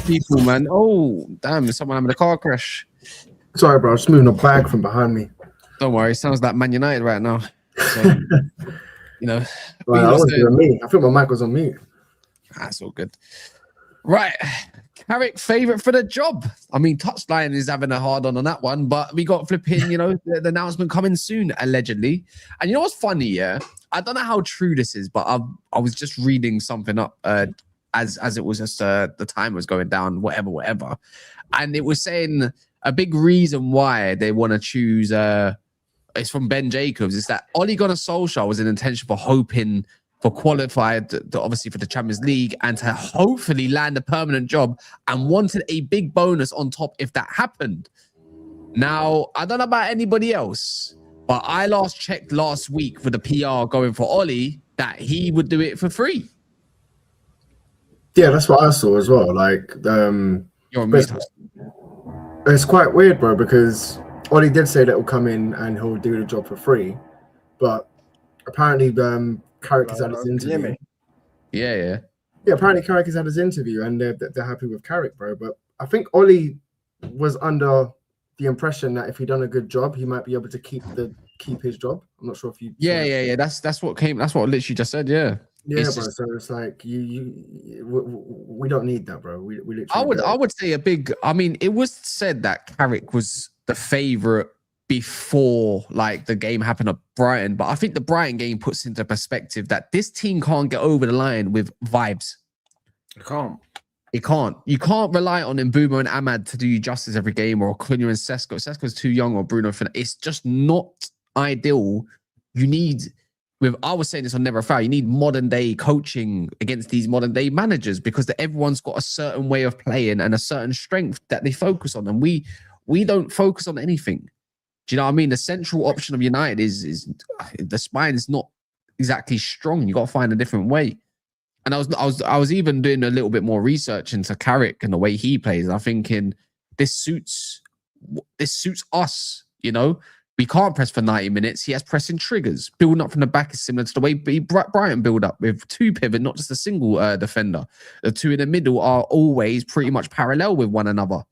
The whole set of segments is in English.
people, man. Oh, damn, is someone having a car crash? Sorry, bro. I was just moving a bag from behind me. Don't worry. Sounds like Man United right now. So, you know. Right, I wasn't doing me. I think my mic was on mute. That's all good. Right. Carrick, favourite for the job. I mean, Touchline is having a hard on that one, but we got flipping, you know, the announcement coming soon, allegedly. And you know what's funny, yeah? I don't know how true this is, but I was just reading something up as it was just the time was going down, whatever. And it was saying a big reason why they want to choose, it's from Ben Jacobs, is that Ole Gunnar Solskjaer was in intention for hoping for qualified, obviously for the Champions League, and to hopefully land a permanent job, and wanted a big bonus on top if that happened. Now, I don't know about anybody else, but I last checked last week for the PR going for Ole that he would do it for free. Yeah, that's what I saw as well. Like, it's quite weird, bro, because Ole did say that he'll come in and he'll do the job for free, but apparently, Carrick has had his interview. Yeah. Apparently Carrick has had his interview, and they're happy with Carrick, bro. But I think Ole was under the impression that if he'd done a good job, he might be able to keep his job. I'm not sure if you. Yeah. That's what came. That's what I literally just said. Yeah. Yeah, bro. So it's like we don't need that, bro. We literally. I would say a big. I mean, it was said that Carrick was the favorite before like the game happened at Brighton, but I think the Brighton game puts into perspective that this team can't get over the line with vibes. It can't. You can't rely on Mbeumo and Ahmad to do you justice every game, or Cunha and Sesko. Sesko's too young, or Bruno. It's just not ideal. You need, I was saying this on Never Foul, you need modern day coaching against these modern day managers, because everyone's got a certain way of playing and a certain strength that they focus on, and we don't focus on anything. Do you know what I mean? The central option of United is the spine is not exactly strong. You got to find a different way. And I was even doing a little bit more research into Carrick and the way he plays. I'm thinking this suits us. You know, we can't press for 90 minutes. He has pressing triggers. Building up from the back is similar to the way Brighton build up with two pivot, not just a single defender. The two in the middle are always pretty much parallel with one another,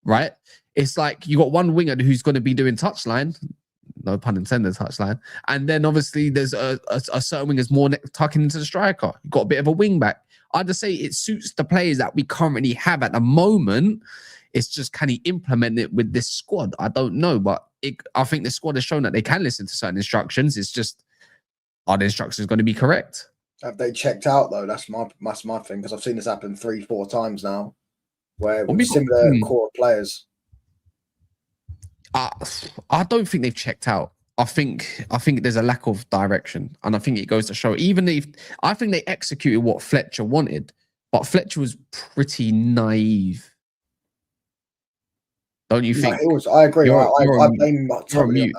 right? It's like you got one winger who's going to be doing touchline, no pun intended, touchline, and then obviously there's a certain winger's more tucking into the striker. You've got a bit of a wing back. I'd just say it suits the players that we currently have at the moment. It's just, can he implement it with this squad? I don't know, but I think the squad has shown that they can listen to certain instructions. It's just, are the instructions going to be correct? Have they checked out though? That's my thing, because I've seen this happen 3-4 times now, where with similar core players. I don't think they've checked out. I think there's a lack of direction, and I think it goes to show. Even if I think they executed what Fletcher wanted, but Fletcher was pretty naive. Don't you think? It was. I agree. I blame him totally.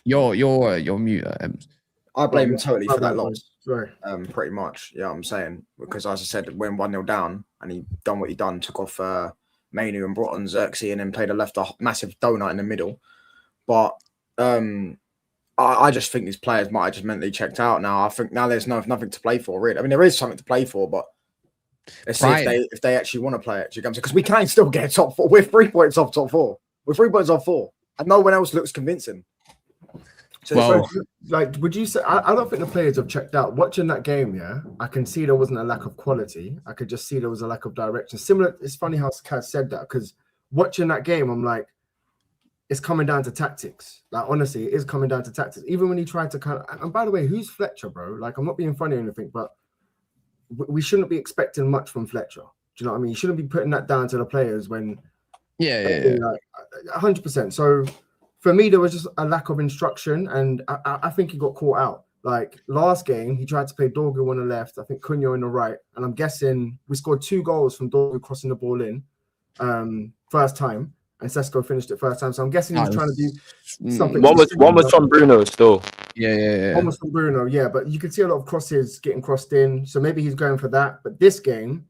You're mute. I blame him totally for that loss. Pretty much. Yeah, I'm saying, because as I said, when 1-0 down and he done what he done, took off Mainu and brought on Xerxes, and then played a massive donut in the middle. But I just think these players might have just mentally checked out now. I think now there's nothing to play for, really. I mean, there is something to play for, but let's see if they actually want to play it. Because we can still get top 4. We're 3 points off top 4. We're 3 points off 4, and no one else looks convincing. So, like, would you say? I don't think the players have checked out. Watching that game, yeah, I can see there wasn't a lack of quality. I could just see there was a lack of direction. Similar. It's funny how Kaz said that, because watching that game, I'm like, it's coming down to tactics. Like, honestly, it is coming down to tactics. Even when he tried to kind of. And by the way, who's Fletcher, bro? Like, I'm not being funny or anything, but we shouldn't be expecting much from Fletcher. Do you know what I mean? You shouldn't be putting that down to the players when. Yeah. Like, 100%. So. For me, there was just a lack of instruction, and I think he got caught out. Like, last game, he tried to play Dorgu on the left, I think Cunha on the right, and I'm guessing we scored 2 goals from Dorgu crossing the ball in first time, and Sesko finished it first time. So I'm guessing he was trying to do something. One was from Bruno still. Yeah. One was from Bruno, yeah, but you could see a lot of crosses getting crossed in, so maybe he's going for that. But this game,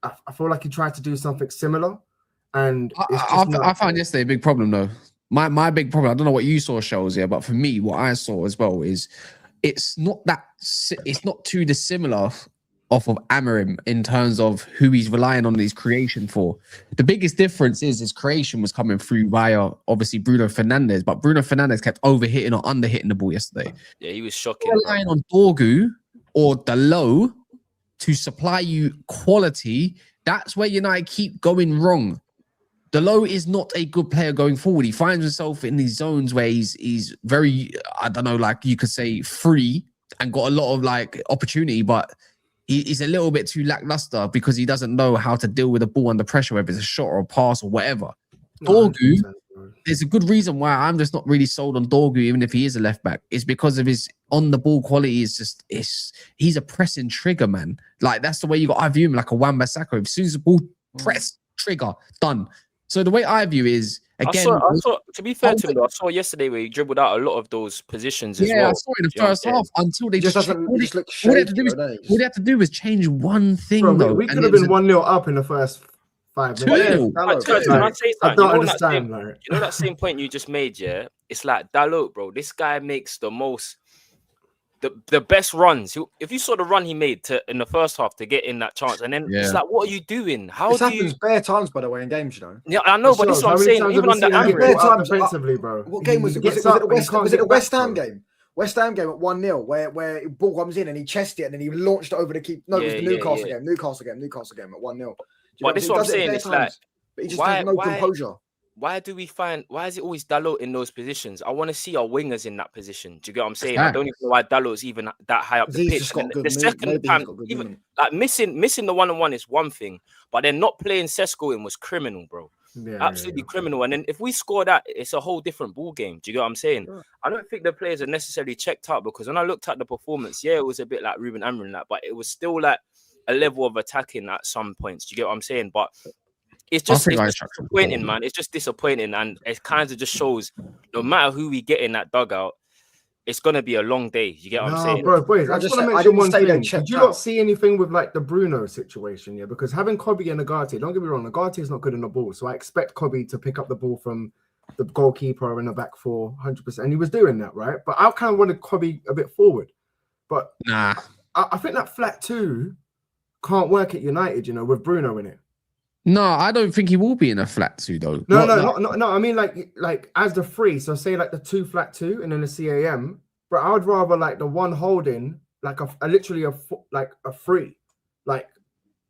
I feel like he tried to do something similar, and I found yesterday a big problem though. My big problem, I don't know what you saw, shows here, but for me, what I saw as well is it's not too dissimilar off of Amorim in terms of who he's relying on his creation for. The biggest difference is his creation was coming through via obviously Bruno Fernandes, but Bruno Fernandes kept overhitting or underhitting the ball yesterday. Yeah, he was shocking. Relying on Dorgu or Dalot to supply you quality. That's where United keep going wrong. Dalot is not a good player going forward. He finds himself in these zones where he's very, I don't know, like you could say free and got a lot of like opportunity, but he's a little bit too lackluster because he doesn't know how to deal with the ball under pressure, whether it's a shot or a pass or whatever. Dorgu, there's a good reason why I'm just not really sold on Dorgu, even if he is a left back. It's because of his on the ball quality. He's a pressing trigger, man. Like that's the way you got. I view him like a Wan-Bissaka. As soon as the ball press trigger, done. So the way I view is again. I saw. To be fair to him, I saw yesterday where he dribbled out a lot of those positions as well. Yeah, I saw in the first half until they just all they had to do was change one thing. Bro, though, we could have been 1-0 up in the first 5 minutes. I don't understand. You know that same point you just made, yeah? It's like Dalot, bro. This guy makes the most. The best runs. If you saw the run he made in the first half to get in that chance, and then it's like, what are you doing? This happens bare times, by the way, in games, you know. Yeah, I know, but this is what I'm saying. Even under bare times defensively, bro. What game was it? Was it a West Ham game? West Ham game at 1-0, where ball comes in and he chested it and then he launched it over the keeper. No, it was the Newcastle game. Newcastle game at 1-0. But this is what I'm saying. It's like, but he just has no composure. Why is it always Dalot in those positions? I want to see our wingers in that position. Do you get what I'm saying? I don't even know why Dalot's even that high up the pitch. The second time, even like missing the one-on-one is one thing, but then not playing Sesko in was criminal, bro. Absolutely criminal. And then if we score that, it's a whole different ball game. Do you get what I'm saying? Sure. I don't think the players are necessarily checked out, because when I looked at the performance, it was a bit like Ruben Amorim, but it was still like a level of attacking at some points. Do you get what I'm saying? But it's just disappointing, man. It's just disappointing, and it kind of just shows no matter who we get in that dugout, it's gonna be a long day. You get what I'm saying, bro? Boys, I just want to mention one thing. Did you not see anything with like the Bruno situation? Yeah, because having Kobe and Nagate, don't get me wrong, Nagate is not good in the ball, so I expect Kobe to pick up the ball from the goalkeeper in the back 400%, and he was doing that, right? But I kind of wanted Kobe a bit forward, but nah, I think that flat 2 can't work at United, you know, with Bruno in it. No, I don't think he will be in a flat 2 though. No. I mean, like as the 3. So say like the 2 flat 2 and then the CAM. But I would rather like the one holding, like literally a 3, like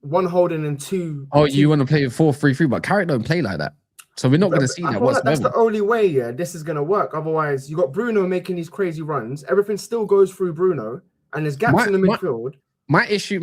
one holding and 2. Oh, you want to play a 4-3-3, but Carrick don't play like that, so we're not going to see that. Like that's the only way. Yeah, this is going to work. Otherwise, you got Bruno making these crazy runs. Everything still goes through Bruno, and there's gaps in the midfield. My issue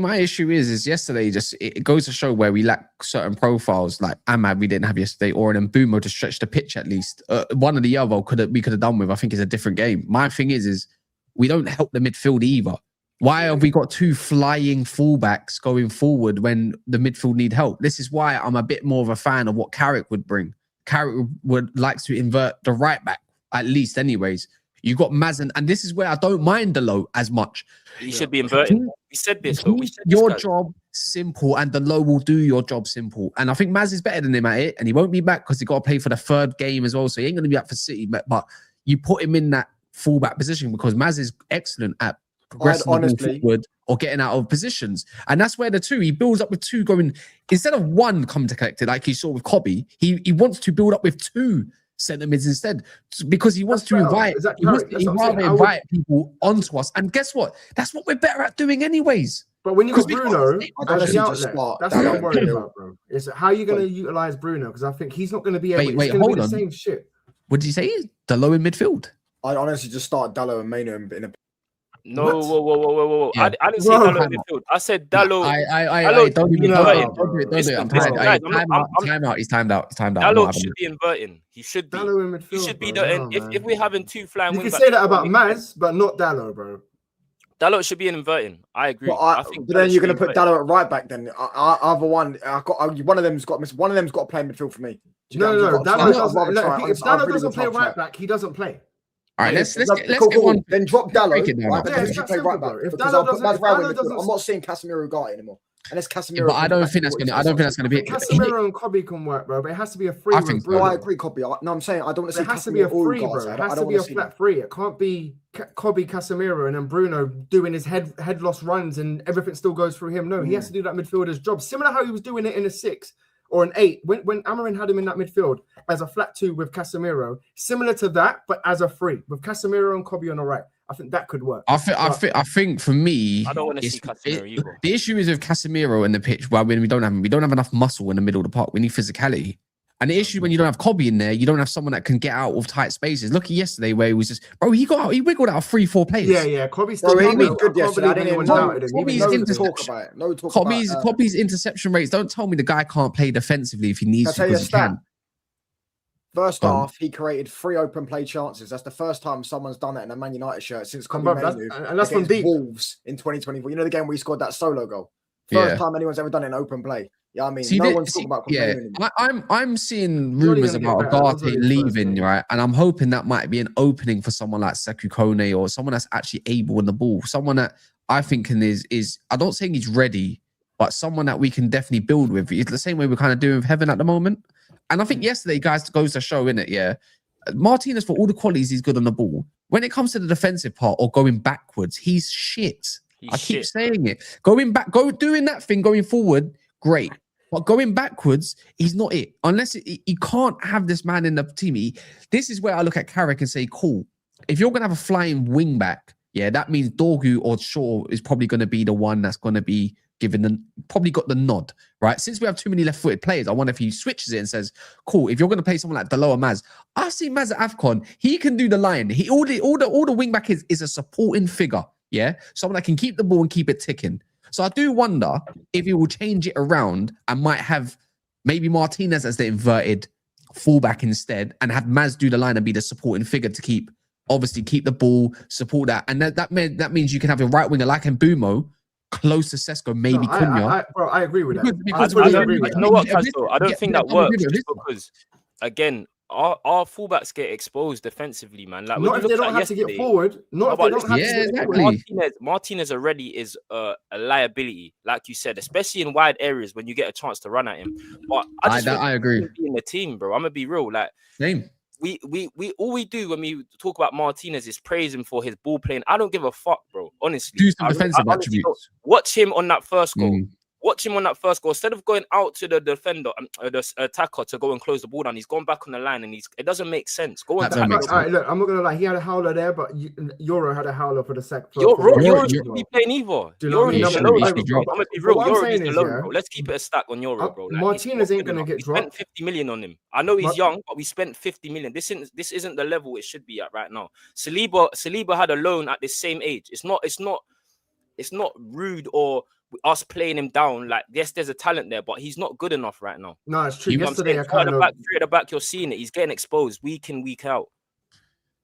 is yesterday. Just it goes to show where we lack certain profiles. Like Ahmad, we didn't have yesterday, or an Mbumo to stretch the pitch at least. One or the other we could have done with. I think it's a different game. My thing is we don't help the midfield either. Why have we got 2 flying fullbacks going forward when the midfield need help? This is why I'm a bit more of a fan of what Carrick would bring. Carrick would like to invert the right back at least, anyways. You got Mazen, and this is where I don't mind Dalot as much. He should be inverted. We said this, but your job simple, and Dalot will do your job simple. And I think Maz is better than him at it, and he won't be back because he got to play for the 3rd game as well. So he ain't going to be up for City. But you put him in that fullback position because Maz is excellent at progressing the ball forward or getting out of positions. And that's where the 2, he builds up with 2 going, instead of 1 coming to collect it, like you saw with Kobe, he wants to build up with 2 centre mids instead, because he wants to invite people onto us. And guess what? That's what we're better at doing anyways. But when you got Bruno as the outlet, that's what I'm worried about, bro. Is how are you going to utilize Bruno? Because I think he's not going to be able. Wait, hold on. The same shit. What did you say? Dalot in midfield? I'd honestly just start Dalot and Mainu in a. No, whoa. Yeah. I didn't say Dalot in midfield. I said Dalot. Don't do it. Time out. He's timed out. Dalot should be inverting. He should be. Dalot in midfield. He should be the. If we're having 2 flying, you can say that about Maz, but not Dalot, bro. Dalot should be inverting. I agree. But then you're going to put Dalot at right back. Then either one. One of them's got to play midfield for me. No. Dalot doesn't play right back. He doesn't play. All right, let's get one. Then drop Dalot. If Dalot doesn't, I'm not seeing Casemiro Ugarte anymore. And it's Casemiro. But I don't think that's gonna. I don't think that's gonna be. Casemiro and Kobe can work, bro. But it has to be a free. I think. No, I agree, Kobe. No, I'm saying I don't want to see. It has to be a free, bro. It has to be a flat free. It can't be Kobe, Casemiro, and then Bruno doing his head loss runs and everything still goes through him. No, he has to do that midfielder's job, similar how he was doing it in a 6 or an 8 when Amorim had him in that midfield as a flat 2 with Casemiro, similar to that, but as a free with Casemiro and Kobe on the right. I think that could work. I think for me, I don't want to see Casemiro either. The issue is with Casemiro in the pitch. Well, when we don't have enough muscle in the middle of the park. We need physicality. And the issue when you don't have Kobe in there, you don't have someone that can get out of tight spaces. Look at yesterday where he was just, bro, he wiggled out of 3-4 players. Yeah. Kobe's still good yesterday. Kobe's interception rates. Don't tell me the guy can't play defensively if he needs to, because he can. First half, he created 3 open play chances. That's the first time someone's done it in a Man United shirt since Kobe and that's from deep. Wolves in 2024. You know the game where he scored that solo goal. First time anyone's ever done it in open play. Yeah, I mean, no one's talking about complaining. I'm seeing rumors about Ugarte leaving, right? And I'm hoping that might be an opening for someone like Sekou Kone or someone that's actually able in the ball. Someone that I think is I don't think he's ready, but someone that we can definitely build with. It's the same way we're kind of doing with Heaven at the moment. And I think yesterday, guys, goes to show, innit? Yeah. Martinez, for all the qualities, he's good on the ball. When it comes to the defensive part or going backwards, he's shit. I keep saying it. Doing that thing, going forward, great. But going backwards, he's not it. Unless he can't have this man in the team. This is where I look at Carrick and say, cool. If you're going to have a flying wing back, yeah, that means Dorgu or Shaw is probably going to be the one that's going to be probably got the nod, right? Since we have too many left-footed players, I wonder if he switches it and says, cool, if you're going to play someone like Daloa Maz, I've seen Maz at AFCON, he can do the line. All the wing back is a supporting figure, yeah? Someone that can keep the ball and keep it ticking. So I do wonder if he will change it around and might have maybe Martinez as the inverted fullback instead and have Maz do the line and be the supporting figure to keep the ball, support that. And that means you can have a right winger like Mbeumo, close to Sesko, maybe Cunha. I agree with that. You know what, Castro? I don't think that works because, again, our fullbacks get exposed defensively, man. Like, not if they don't have to get forward. Not if they don't have to get forward. Martinez already is a liability, like you said, especially in wide areas when you get a chance to run at him. But I agree. In the team, bro, I'm gonna be real. Like, same. We all we do when we talk about Martinez is praise him for his ball playing. I don't give a fuck, bro. Honestly, do some defensive attributes. Watch him on that first goal. Watch him on that first goal. Instead of going out to the defender, the attacker to go and close the ball down, he's gone back on the line and it doesn't make sense. Go on. All right, look, I'm not gonna lie. He had a howler there, but Yoro had a howler for the second. Yoro shouldn't be playing either. Yoro needs to load. I'm gonna be real. Yoro needs to load, bro. Let's keep it a stack on Yoro, bro. Like, Martinez ain't gonna get dropped. We spent 50 million on him. I know he's young, but we spent 50 million. This isn't the level it should be at right now. Saliba had a loan at the same age. It's not rude or us playing him down. Like, yes, there's a talent there, but he's not good enough right now. No, it's true. Yesterday, three at the back, you're seeing it. He's getting exposed week in, week out.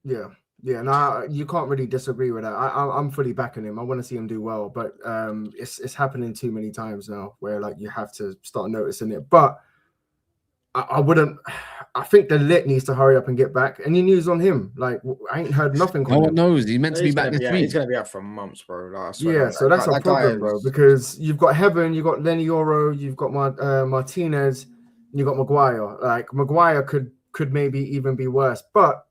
Yeah. No, you can't really disagree with that. I'm fully backing him. I want to see him do well, but it's happening too many times now where like you have to start noticing it. But I wouldn't. I think the lit needs to hurry up and get back. Any news on him? Like, I ain't heard nothing. No one knows. He's meant to be back this week. He's going to be out for months, bro. So that's a problem, bro. Because you've got Heaven, you've got Lenny Yoro, you've got Martinez, and you've got Maguire. Like, Maguire could maybe even be worse. But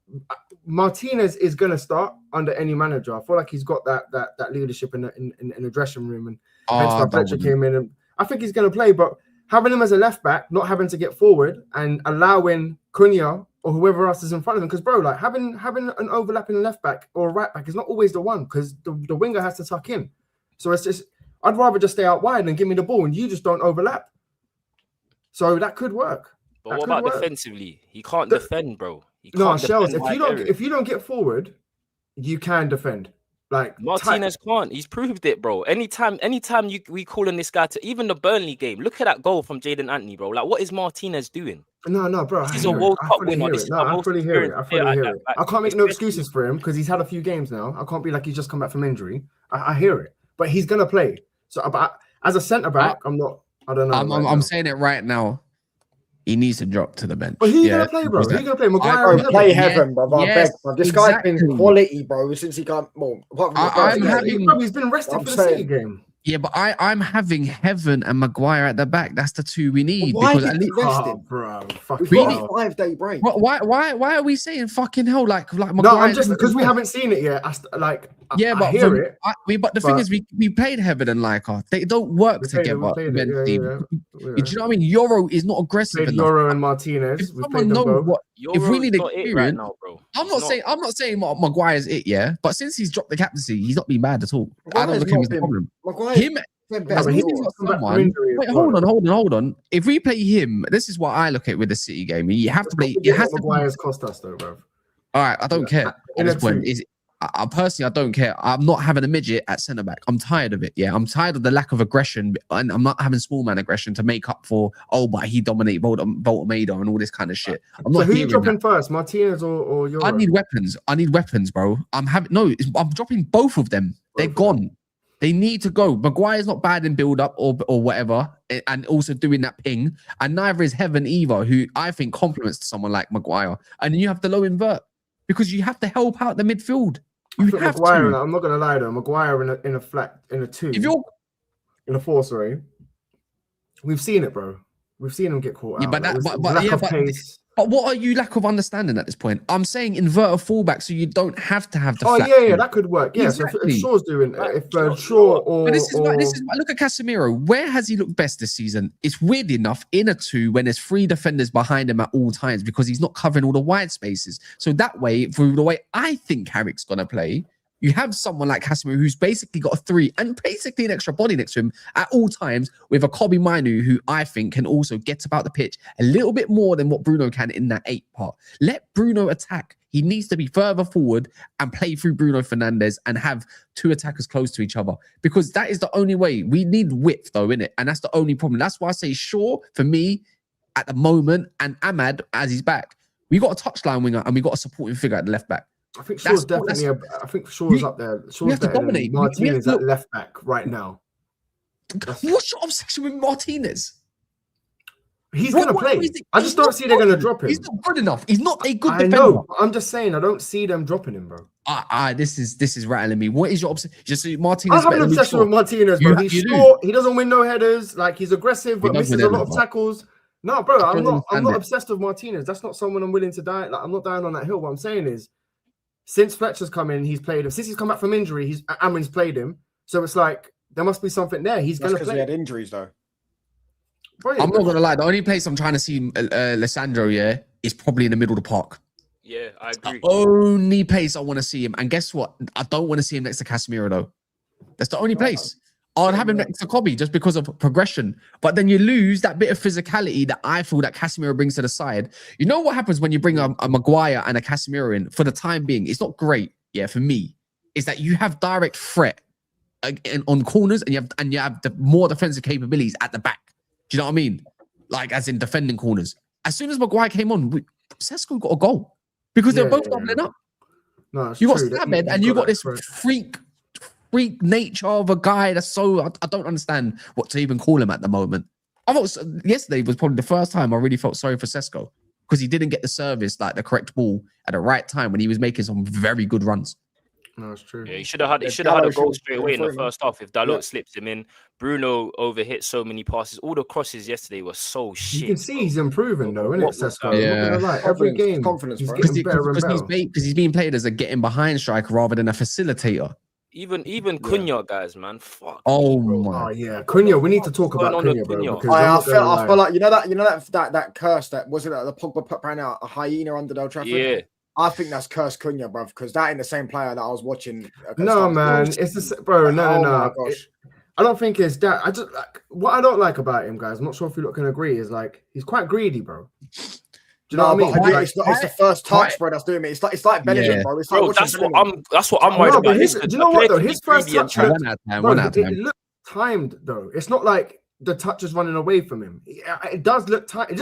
Martinez is going to start under any manager. I feel like he's got that leadership in the dressing room, and hence why Fletcher came in. And I think he's going to play, but having him as a left back, not having to get forward and allowing Cunha or whoever else is in front of him. Because, bro, like having an overlapping left back or a right back is not always the one because the winger has to tuck in. So it's just, I'd rather just stay out wide and give me the ball and you just don't overlap. So that could work. But what about defensively? He can't defend, bro. Shells, if you don't get forward, you can defend. Like Martinez can't. He's proved it, bro. Anytime we call on this guy to even the Burnley game. Look at that goal from Jaden Anthony, bro. Like, what is Martinez doing? No, bro. He's a World Cup winner. I fully hear it. I can't make no excuses for him because he's had a few games now. I can't be like he's just come back from injury. I hear it, but he's gonna play. So, but as a centre back, I don't know. I'm saying it right now. He needs to drop to the bench. But he's gonna play, bro. He's gonna play. Maguire play Heaven, bro. This guy's been quality, bro, since he got more. He's been rested for the City game. Yeah, but I'm having Heaven and Maguire at the back. That's the two we need. Why because did you rest him, bro? We've got a 5-day break. Why are we saying fucking hell like Maguire? No, I'm just because we haven't seen it yet. I hear it. But the thing is, we played Heaven and Leica. They don't work together. Do you know what I mean? Yoro is not aggressive enough. Yoro and Martinez. If someone knows if we need experience, right now, bro. I'm not saying Maguire's it, yeah. But since he's dropped the captaincy, he's not been bad at all. I don't look at him as a problem. Hold on. If we play him, this is what I look at with the City game. You have to play. It has to. Maguire's cost us though, bro. All right, I don't care at this point. I personally, I don't care. I'm not having a midget at centre back. I'm tired of it. Yeah, I'm tired of the lack of aggression, and I'm not having small man aggression to make up for. Oh, but he dominated Voltameda and all this kind of shit. I'm not. So who you dropping first, Martinez or Yoro? I need weapons, bro. I'm dropping both of them. They're gone. They need to go. Maguire's not bad in build up or whatever, and also doing that ping. And neither is Heaven either, who I think complements someone like Maguire. And you have to low invert because you have to help out the midfield. You have Maguire, to. I'm not gonna lie though. Maguire in a 2. If you're in a 4, sorry. We've seen it, bro. We've seen him get caught out. But what are you lack of understanding at this point? I'm saying invert a fullback so you don't have to have the. Oh yeah, that could work. Yeah, exactly. So if Shaw's doing, if Shaw or. But this is look at Casemiro. Where has he looked best this season? It's weird enough in a 2 when there's 3 defenders behind him at all times because he's not covering all the wide spaces. So that way, through the way I think Carrick's gonna play. You have someone like Casemiro who's basically got a 3 and basically an extra body next to him at all times with a Kobe Mainu who I think can also get about the pitch a little bit more than what Bruno can in that 8 part. Let Bruno attack. He needs to be further forward and play through Bruno Fernandes and have 2 attackers close to each other because that is the only way. We need width though, innit? And that's the only problem. That's why I say Shaw for me at the moment and Ahmad as he's back. We got a touchline winger and we got a supporting figure at the left back. I think Shaw's definitely. I think Shaw's up there. Shaw's better than Martinez at left back right now. What's your obsession with Martinez? He's going to play. I just don't see they're going to drop him. He's not good enough. He's not a good defender. I know. I'm just saying. I don't see them dropping him, bro. This is rattling me. What is your obsession? Just Martinez. I have an obsession with Martinez, bro. He's short. He doesn't win no headers. Like he's aggressive, but misses a lot of tackles. No, bro. I'm not obsessed with Martinez. That's not someone I'm willing to die. Like I'm not dying on that hill. What I'm saying is. Since Fletcher's come in, he's played him. Since he's come back from injury, Amrin's played him. So it's like there must be something there. He's going to play. He had injuries though. Brilliant. I'm not going to lie. The only place I'm trying to see Lisandro, is probably in the middle of the park. Yeah, I agree. The only place I want to see him. And guess what? I don't want to see him next to Casemiro though. That's the only place. I'd have him next to Kobe just because of progression. But then you lose that bit of physicality that I feel that Casemiro brings to the side. You know what happens when you bring a Maguire and a Casemiro in for the time being? It's not great, for me. Is that you have direct threat on corners and you have the more defensive capabilities at the back. Do you know what I mean? Like as in defending corners. As soon as Maguire came on, Sesko got a goal because they're both doubling up. No, you got Stabed and you got this freak nature of a guy that's so I don't understand what to even call him at the moment. I thought yesterday was probably the first time I really felt sorry for Sesko because he didn't get the service, like the correct ball at the right time when he was making some very good runs. No, it's true. Yeah, he should have had a goal straight away in the first half. If Dalot slips him in, Bruno overhit so many passes. All the crosses yesterday were so shit. You can see he's improving though, isn't it, Sesko? Yeah. Every game, confidence, he's bro. getting better and better. Because he's being played as a getting behind striker rather than a facilitator. Even Cunha, guys, man. Fuck. Oh my. Oh yeah, Cunha. We need to talk about Cunha, bro. I feel like that curse that wasn't the Pogba put ran out a hyena under Old Trafford. Yeah. I think that's cursed Cunha, bro, because that ain't the same player that I was watching. No, man, it's the bro. No. I don't think it's that. I just what I don't like about him, guys. I'm not sure if you can agree. Is like he's quite greedy, bro. Do you know what I mean? It's the first touch, bro. That's doing me. It's like Bellingham, bro. It's like that's what I'm worried about. Do you know what though? His first touch, it looked timed though. It's not like the touch is running away from him. It does look tight. It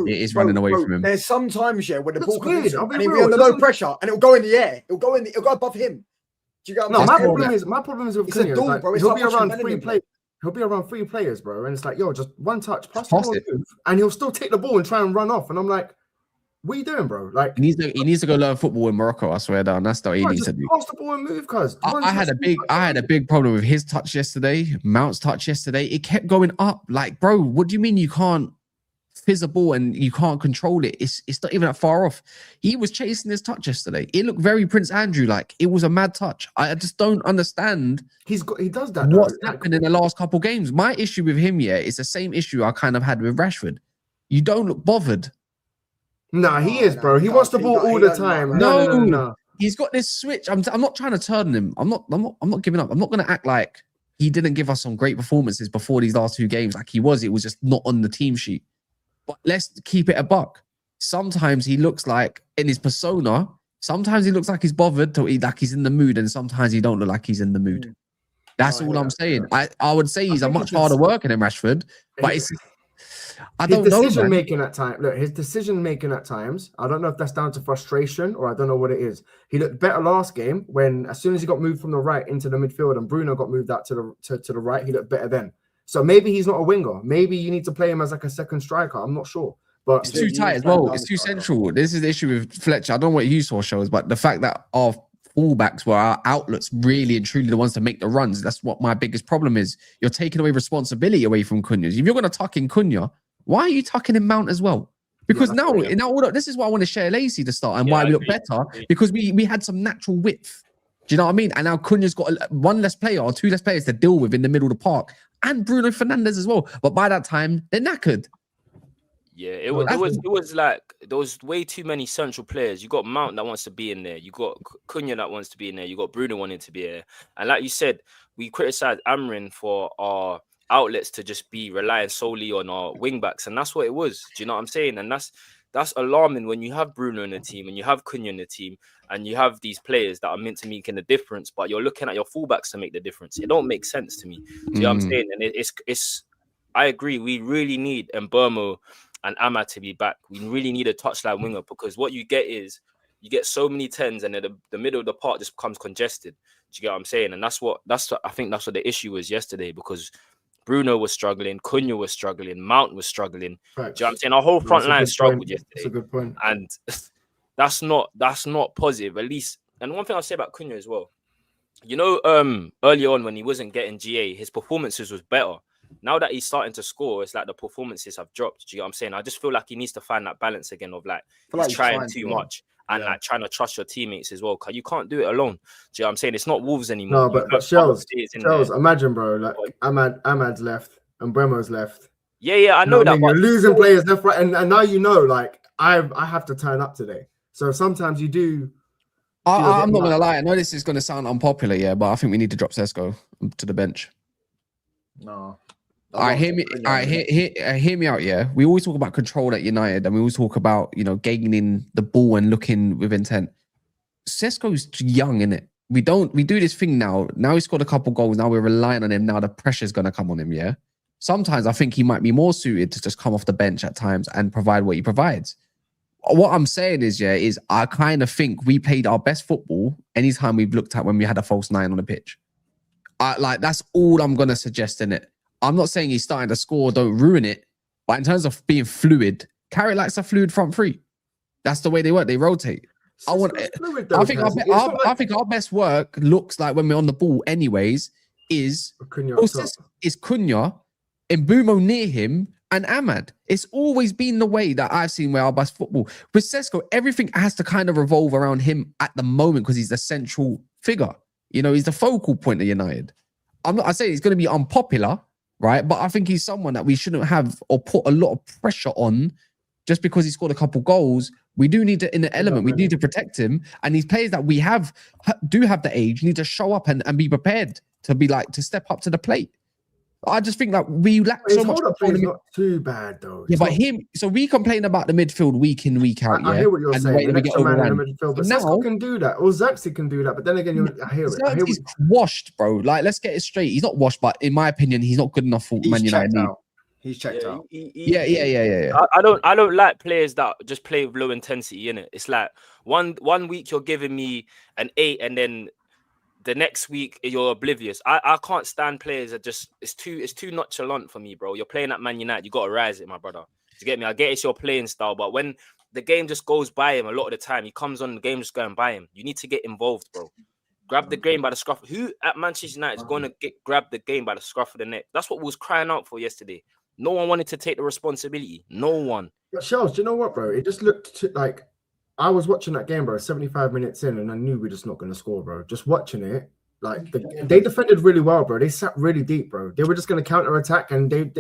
is running away from him. There's sometimes when the ball comes and he'll be under low pressure and it'll go in the air. It'll go above him. Do you get what I'm saying? My problem is with Cunha. He'll be around 3 players. He'll be around 3 players, bro. And it's like, just one touch, pass the ball, and he'll still take the ball and try and run off. And I'm like, What are you doing, bro? Like he needs to go learn football in Morocco. I swear down. That's what he needs to do. Pass the ball and move, cuz. I had a big problem with his touch yesterday. Mount's touch yesterday. It kept going up. Like, bro, what do you mean you can't fizz a ball and you can't control it? It's not even that far off. He was chasing his touch yesterday. It looked very Prince Andrew like. It was a mad touch. I just don't understand. He does that. What's happened in the last couple games? My issue with him, is the same issue I kind of had with Rashford. You don't look bothered. Nah, he is, bro. He wants the ball all the time. No. He's got this switch. I'm not trying to turn him. I'm not giving up. I'm not going to act like he didn't give us some great performances before these last 2 games. Like it was just not on the team sheet. But let's keep it a buck. Sometimes he looks like in his persona. Sometimes he looks like he's bothered, like he's in the mood, and sometimes he don't look like he's in the mood. That's all I'm saying. I would say he's a much harder worker than Rashford, but I don't know. His decision making at times. I don't know if that's down to frustration or I don't know what it is. He looked better last game when, as soon as he got moved from the right into the midfield and Bruno got moved out to the right, he looked better then. So maybe he's not a winger. Maybe you need to play him as like a second striker. I'm not sure. But it's too tight as well. It's too central. This is the issue with Fletcher. I don't know what you saw shows, but the fact that our fullbacks were our outlets really and truly the ones to make the runs. That's what my biggest problem is. You're taking away responsibility away from Cunha. If you're going to tuck in Cunha, why are you tucking in Mount as well? Because this is why I want to share Lacey to start and why we look better, because we had some natural width. Do you know what I mean? And now Cunha's got 1 less player or 2 less players to deal with in the middle of the park, and Bruno Fernandes as well. But by that time, they're knackered. Yeah, it was like there was way too many central players. You got Mount that wants to be in there. You got Cunha that wants to be in there. You got Bruno wanting to be there. And like you said, we criticized Amrin for our outlets to just be relying solely on our wing backs, and that's what it was. Do you know what I'm saying? And that's alarming when you have Bruno in the team and you have Cunha in the team and you have these players that are meant to make a difference, but you're looking at your fullbacks to make the difference. It don't make sense to me. Do you know what I'm saying? And it's I agree. We really need Mbeumo and Amad to be back. We really need a touchline winger, because what you get is you get so many 10s and then the middle of the park just becomes congested. Do you get what I'm saying? And I think that's what the issue was yesterday, because Bruno was struggling, Cunha was struggling, Mount was struggling. Right. Do you know what I'm saying? Our whole front line struggled yesterday. That's a good point. And that's not positive, at least. And one thing I'll say about Cunha as well, you know, early on when he wasn't getting GA, his performances was better. Now that he's starting to score, it's like the performances have dropped. Do you get what I'm saying? I just feel like he needs to find that balance again of like he's trying too much and like trying to trust your teammates as well. Cause you can't do it alone. Do you know what I'm saying? It's not Wolves anymore. No, but Shells, imagine, bro, like Amad's left and Bremo's left. Yeah, I know that. You're losing players left, right, and now you know, like I have to turn up today. So sometimes you do. I'm not gonna lie. I know this is gonna sound unpopular, but I think we need to drop Sesko to the bench. No. Hear me out. Yeah, we always talk about control at United, and we always talk about gaining the ball and looking with intent. Sesko's young, innit? We do this thing now. Now he's scored a couple goals. Now we're relying on him. Now the pressure's gonna come on him. Yeah. Sometimes I think he might be more suited to just come off the bench at times and provide what he provides. What I'm saying is I kind of think we played our best football anytime we've looked at when we had a false 9 on the pitch. That's all I'm gonna suggest in it. I'm not saying he's starting to score, don't ruin it. But in terms of being fluid, Carrick likes a fluid front three. That's the way they work. They rotate. I think our best work looks like when we're on the ball anyways is Cunha, Mbeumo near him, and Amad. It's always been the way that I've seen where our best football. With Sesko, everything has to kind of revolve around him at the moment because he's the central figure. He's the focal point of United. I say he's going to be unpopular, right? But I think he's someone that we shouldn't have or put a lot of pressure on just because he scored a couple goals. We do need to, in the element, we need to protect him. And these players that we do have the age need to show up and be prepared to step up to the plate. I just think that we lack so much. It's not too bad though. So we complain about the midfield week in, week out. I hear what you're saying. The extra man in the midfield, but Sesko can do that, or Zaxi can do that. But then again, I hear it. He's washed, bro. Like, let's get it straight. He's not washed, but in my opinion, he's not good enough for Man United. He's checked out. Yeah. I don't like players that just play with low intensity in it. It's like one week you're giving me an 8, and then the next week you're oblivious. I can't stand players that just it's too nonchalant for me, bro. You're playing at Man United, you gotta rise it, my brother. Do you get me? I get it's your playing style, but when the game just goes by him a lot of the time. He comes on, the game just going by him. You need to get involved, bro. Grab the game by the scruff. Who at Manchester United is going to grab the game by the scruff of the neck? That's what we was crying out for yesterday. No one wanted to take the responsibility. No one. But Shells, do you know what, bro? It just looked like I was watching that game, bro, 75 minutes in, and I knew we're just not going to score, bro. Just watching it, like they defended really well, bro. They sat really deep, bro. They were just going to counter attack, and I'm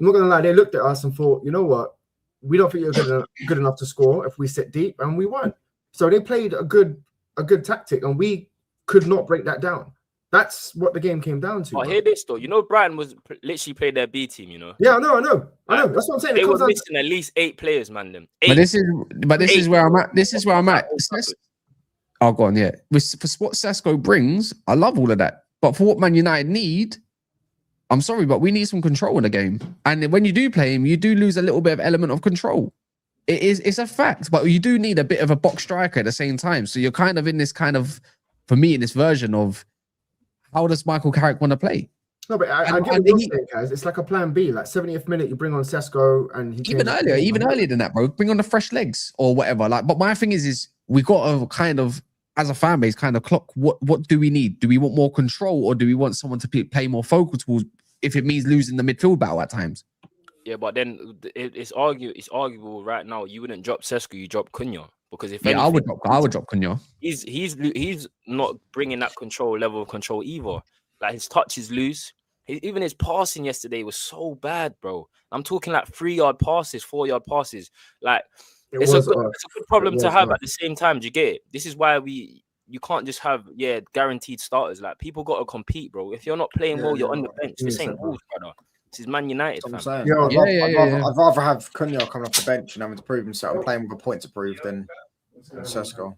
not going to lie, they looked at us and thought, you know what? We don't think you're good enough to score if we sit deep, and we won. So they played a good tactic, and we could not break that down. That's what the game came down to. I hear this though. You know, Brighton was literally played their B team. You know. Yeah, I know. That's what I'm saying. They were missing at least 8 players, man. Them. 8. But this is where I'm at. This is where I'm at. Oh, go on. Yeah, for what Sesko brings, I love all of that. But for what Man United need, I'm sorry, but we need some control in the game. And when you do play him, you do lose a little bit of element of control. It's a fact, but you do need a bit of a box striker at the same time. So you're kind of in this kind of, for me, in this version of how does Michael Carrick want to play? No, but I get what you're saying, guys. It's like a plan B. Like 70th minute, you bring on Sesko, and even earlier than that, bro. Bring on the fresh legs or whatever. Like, but my thing is we got to kind of, as a fan base, kind of clock what do we need? Do we want more control, or do we want someone to play more focal tools if it means losing the midfield battle at times? Yeah, but then it's arguable right now. You wouldn't drop Sesko, you drop Cunha. Because if anything, I would drop Cunha. He's not bringing that level of control either. Like his touch is loose. Even his passing yesterday was so bad, bro. I'm talking like 3-yard passes, 4-yard passes. Like it's a good problem to have at the same time. Do you get it? This is why you can't just have guaranteed starters. Like people got to compete, bro. If you're not playing well, you're on the bench. This ain't rules, brother. This is Man United. I'd rather have Cunha coming off the bench and having to prove himself and playing with a point to prove than Sesko.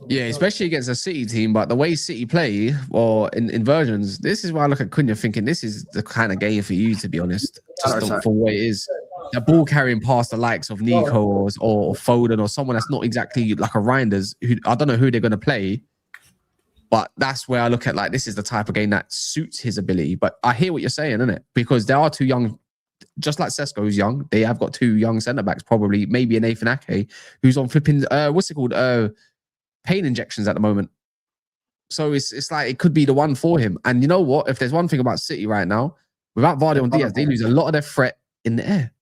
Yeah, especially against a City team. But the way City play, or in versions, this is why I look at Cunha thinking this is the kind of game for you, to be honest. Just for what it is. The ball carrying past the likes of Nico or Foden or someone that's not exactly like a Reinders, who I don't know who they're going to play. But that's where I look at, like, this is the type of game that suits his ability. But I hear what you're saying, innit? Because there are 2 young, just like Sesko's young, they have got 2 young centre-backs, probably, maybe a Nathan Ake, who's on flipping, pain injections at the moment. So it's like, it could be the one for him. And you know what? If there's one thing about City right now, without Vardy and Diaz, they lose a lot of their threat in the air.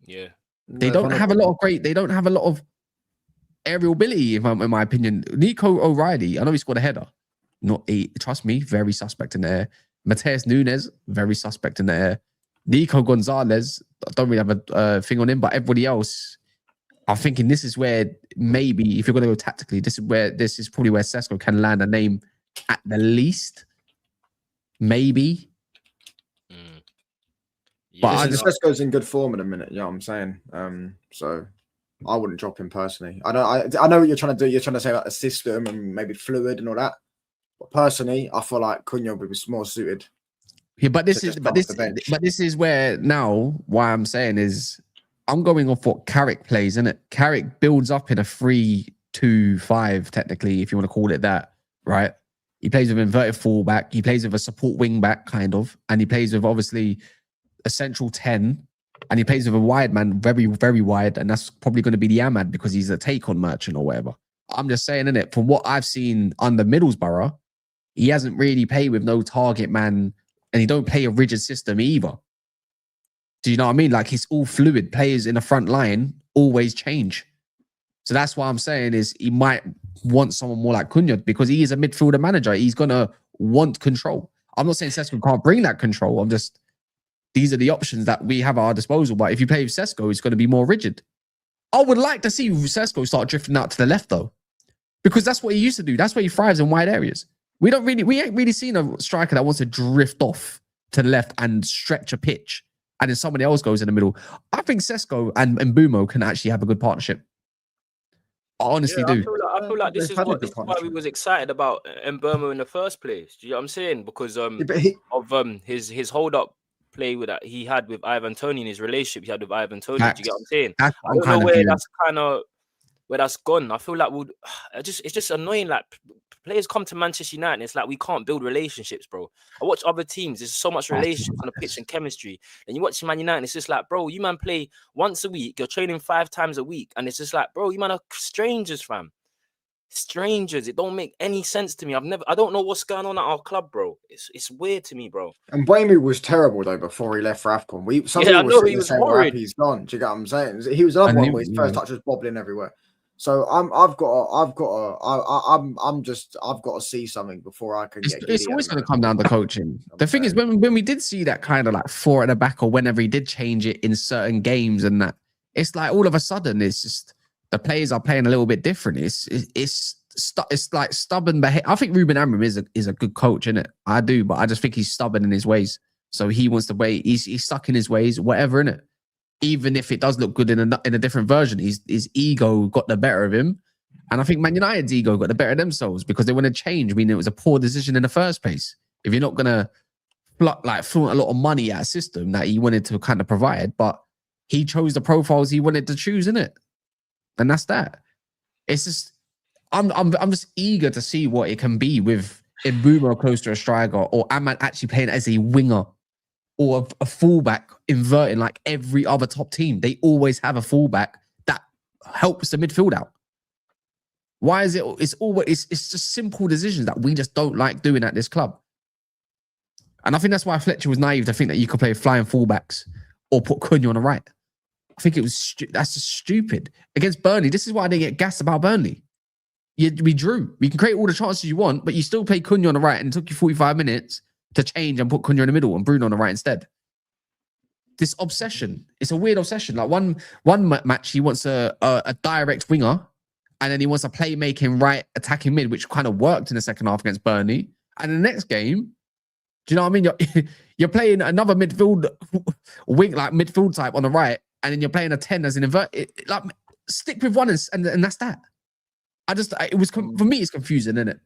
Yeah. They don't have a lot of aerial ability, in my opinion. Nico O'Reilly, I know he scored a header. Trust me, very suspect in the air. Mateus Nunes, very suspect in the air. Nico Gonzalez, I don't really have a thing on him, but everybody else, I'm thinking this is where maybe, if you're going to go tactically, this is probably where Sesko can land a name at the least. Maybe. But Sesko's in good form in a minute, you know what I'm saying? So I wouldn't drop him personally. I know what you're trying to do. You're trying to say about a system and maybe fluid and all that. But personally, I feel like Cunha would be more suited. Yeah, but this is where now why I'm saying is I'm going off what Carrick plays, innit? Carrick builds up in a 3-2-5, technically, if you want to call it that, right? He plays with inverted fullback, he plays with a support wing back, kind of, and he plays with obviously a central 10, and he plays with a wide man, very, very wide, and that's probably going to be the Ahmad because he's a take-on merchant or whatever. I'm just saying, innit, from what I've seen under Middlesbrough, he hasn't really played with no target man, and he don't play a rigid system either. Do you know what I mean? Like, he's all fluid. Players in the front line always change. So that's why I'm saying is he might want someone more like Cunha because he is a midfielder manager. He's going to want control. I'm not saying Sesko can't bring that control. These are the options that we have at our disposal. But if you play with Sesko, it's going to be more rigid. I would like to see Sesko start drifting out to the left, though, because that's what he used to do. That's where he thrives in wide areas. We ain't really seen a striker that wants to drift off to the left and stretch a pitch, and then somebody else goes in the middle. I think Sesko and Mbeumo can actually have a good partnership. I honestly do. I feel like this is why we was excited about Mbeumo in the first place. Do you know what I'm saying? Because of his hold up play with that he had with Ivan Toney in his relationship he had with Ivan Toney. Do you get what I'm saying? I don't know where that's kind of where that's gone. I feel like it's just annoying. Like Players come to Manchester United, and it's like we can't build relationships, bro. I watch other teams. There's so much relationships on the pitch and chemistry. And you watch Man United, and it's just like, bro, you man play once a week. You're training 5 times a week, and it's just like, bro, you man are strangers, fam. Strangers. It don't make any sense to me. I don't know what's going on at our club, bro. It's weird to me, bro. And Brahimi was terrible though before he left for AFCON. I know he was worried. He's gone. Do you get what I'm saying? He was another one where his first touch was bobbling everywhere. So I've got to see something before I can get. It's always going to come down to coaching. The thing is, when we did see that kind of like 4 at the back, or whenever he did change it in certain games, and that, it's like all of a sudden it's just the players are playing a little bit different. It's like stubborn behavior. I think Ruben Amorim is a good coach, innit? I do, but I just think he's stubborn in his ways. So he wants to wait. He's stuck in his ways, whatever, innit? Even if it does look good in a different version, his ego got the better of him. And I think Man United's ego got the better of themselves because they want to change. I mean, it was a poor decision in the first place. If you're not going to flaunt a lot of money at a system that he wanted to kind of provide, but he chose the profiles he wanted to choose, innit? And that's that. It's just, I'm just eager to see what it can be with Mbeumo close to a striker, or Ahmad actually playing as a winger, or a fullback inverting like every other top team. They always have a fullback that helps the midfield out. Why is it? It's just simple decisions that we just don't like doing at this club. And I think that's why Fletcher was naive to think that you could play flying fullbacks or put Cunha on the right. I think that's just stupid. Against Burnley, this is why I didn't get gassed about Burnley. We drew. We can create all the chances you want, but you still play Cunha on the right, and it took you 45 minutes to change and put Cunha in the middle and Bruno on the right instead. This obsession. It's a weird obsession. Like one match, he wants a direct winger, and then he wants a playmaking right attacking mid, which kind of worked in the second half against Burnley. And the next game, do you know what I mean? You're playing another midfield wing, like midfield type on the right, and then you're playing a 10 as an invert. Like, stick with one and that's that. For me, it's confusing, isn't it?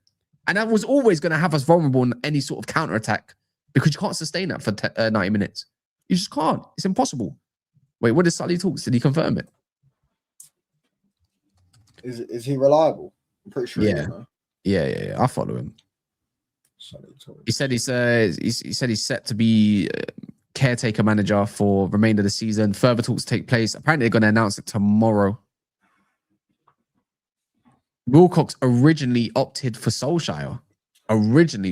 And that was always going to have us vulnerable in any sort of counter-attack because you can't sustain that for 90 minutes. You just can't. It's impossible. Wait, what did Sully talk? Did he confirm it? Is he reliable? I'm pretty sure. Yeah. Yeah. I follow him. He said he's set to be caretaker manager for remainder of the season. Further talks take place. Apparently, they're going to announce it tomorrow. Wilcox originally opted for Solskjaer.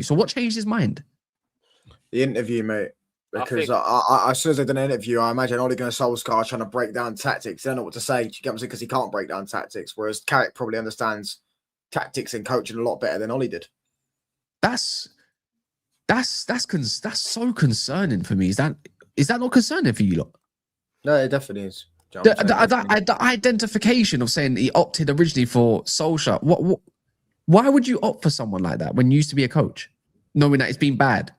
So what changed his mind? The interview, mate. Because as soon as they did an interview, I imagine Ole Gunnar Solskjaer trying to break down tactics. They don't know what to say. Because he can't break down tactics. Whereas Carrick probably understands tactics and coaching a lot better than Ole did. That's so concerning for me. Is that not concerning for you lot? No, it definitely is. The identification of saying he opted originally for Solskjaer. Why would you opt for someone like that when you used to be a coach, knowing that it's been bad?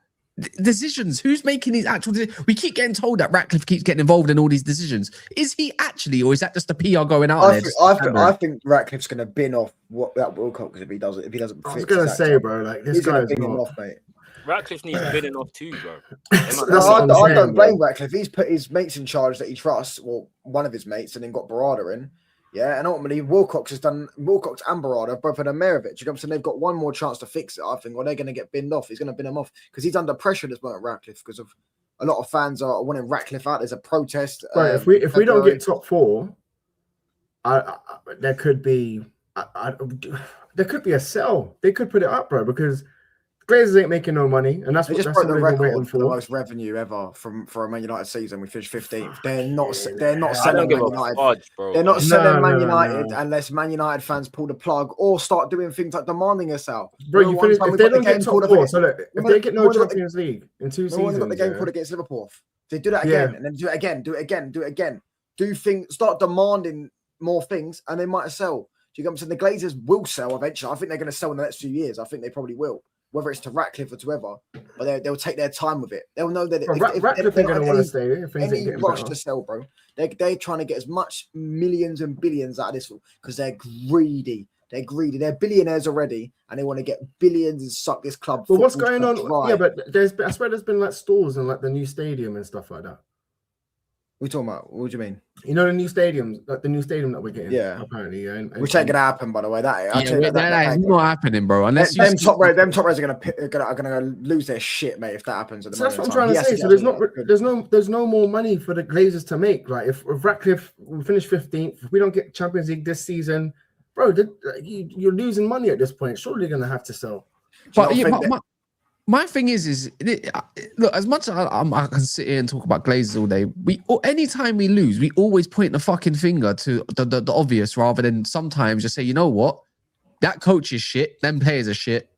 Decisions. Who's making these actual decisions? We keep getting told that Ratcliffe keeps getting involved in all these decisions. Is he actually, or is that just the PR going out there? I think Ratcliffe's going to bin off that Wilcox if he doesn't. I was going to say, bro, like this guy is not off, mate. Ratcliffe needs bidding off too, bro. I don't blame Ratcliffe. He's put his mates in charge that he trusts, or one of his mates, and then got Barada in. Yeah, and ultimately Wilcox and Barada both had a mayor of it. You know what I'm saying? They've got one more chance to fix it, I think, or they're going to get binned off. He's going to bin them off because he's under pressure at this moment, Ratcliffe, because of a lot of fans are wanting Ratcliffe out. There's a protest. Right, if we don't get top 4, there could be a sell. They could put it up, bro, because Glazers ain't making no money, and that's what they're waiting for. The most revenue ever for a Man United season. We finished 15th. They're not selling Man United. They're not selling Man United unless Man United fans pull the plug or start doing things like demanding us out. Bro, if they don't get top 4, so look, if they get no Champions League in 2 seasons, no got the game called against Liverpool. They do that again, and then do it again. Do things. Start demanding more things, and they might sell. Do you get what I'm saying? The Glazers will sell eventually. I think they're going to sell in the next few years. I think they probably will. Whether it's to Ratcliffe or to whoever, but they'll take their time with it. They'll know that if they're going to want to stay, if any rush to sell, bro, they're trying to get as much millions and billions out of this because they're greedy. They're billionaires already, and they want to get billions and suck this club. But what's going on? Dry. Yeah, but I swear there's been like stalls and like the new stadium and stuff like that. We're talking about. What do you mean? You know the new stadiums, like the new stadium that we're getting. Yeah, apparently. Yeah, which ain't gonna happen, by the way. That is not happening, bro. Unless them top rays are gonna lose their shit, mate. If that happens, that's what I'm trying to say. So there's no more money for the Glazers to make. Like if Ratcliffe we finish 15th, if we don't get Champions League this season, bro, you're losing money at this point. Surely you're gonna have to sell. But my thing is look, as much as I can sit here and talk about Glazers all day, anytime we lose, we always point the fucking finger to the obvious rather than sometimes just say, you know what, that coach is shit, them players are shit,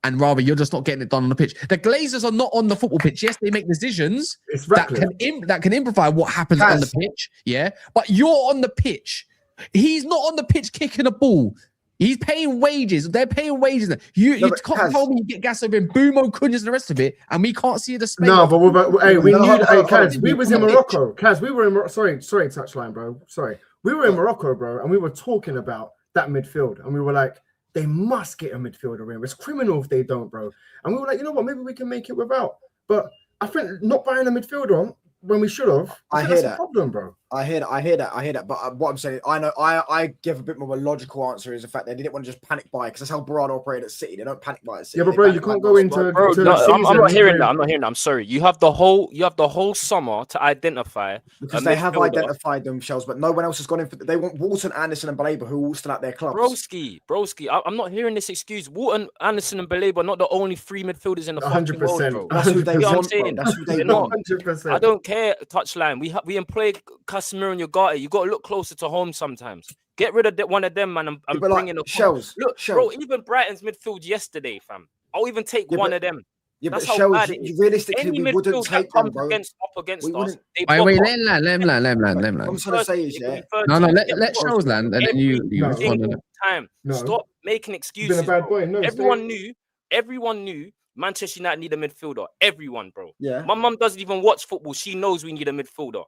and rather you're just not getting it done on the pitch. The Glazers are not on the football pitch. Yes, they make decisions that can improvise what happens on the pitch, yeah, but you're on the pitch. He's not on the pitch kicking a ball. He's paying wages. They're paying wages. You can't tell me you get gas over in Bumo, Cunha, and the rest of it, and we can't see the space. No, but we knew that. Kaz, we was in Morocco. Kaz, we were in Morocco. Sorry, touchline, bro. Sorry. We were in Morocco, bro, and we were talking about that midfield, and we were like, they must get a midfielder in. It's criminal if they don't, bro. And we were like, you know what? Maybe we can make it without. But I think not buying a midfielder when we should have. I hear that. A problem, bro. I hear that. But what I'm saying, I give a bit more of a logical answer is the fact they didn't want to just panic buy because that's how Barada operated at City. They don't panic buy at City. Yeah, but bro, you can't go into. I'm not hearing that. I'm sorry. You have the whole summer to identify because they have identified themselves, but no one else has gone in. They want Walton, Anderson, and Baleba, who are all still at their clubs. Broski. I'm not hearing this excuse. Walton, Anderson, and Baleba are not the only three midfielders in the fucking world, bro. That's who they want. That's who they want. 100%. I don't care. Touchline. We employ Casemiro and Ugarte. You got to look closer to home sometimes. Get rid of one of them, man. I'm bringing a Shells. Look, bro. Even Brighton's midfield yesterday, fam. I'll even take one of them. Yeah, but Shells, realistically, we wouldn't take them, bro. Up against us. Wait, let him land. I'm trying to say is, No, let Shells land, and then you time. Stop making excuses. Been a bad boy. No, everyone knew Manchester United need a midfielder. Everyone, bro. Yeah. My mum doesn't even watch football. She knows we need a midfielder.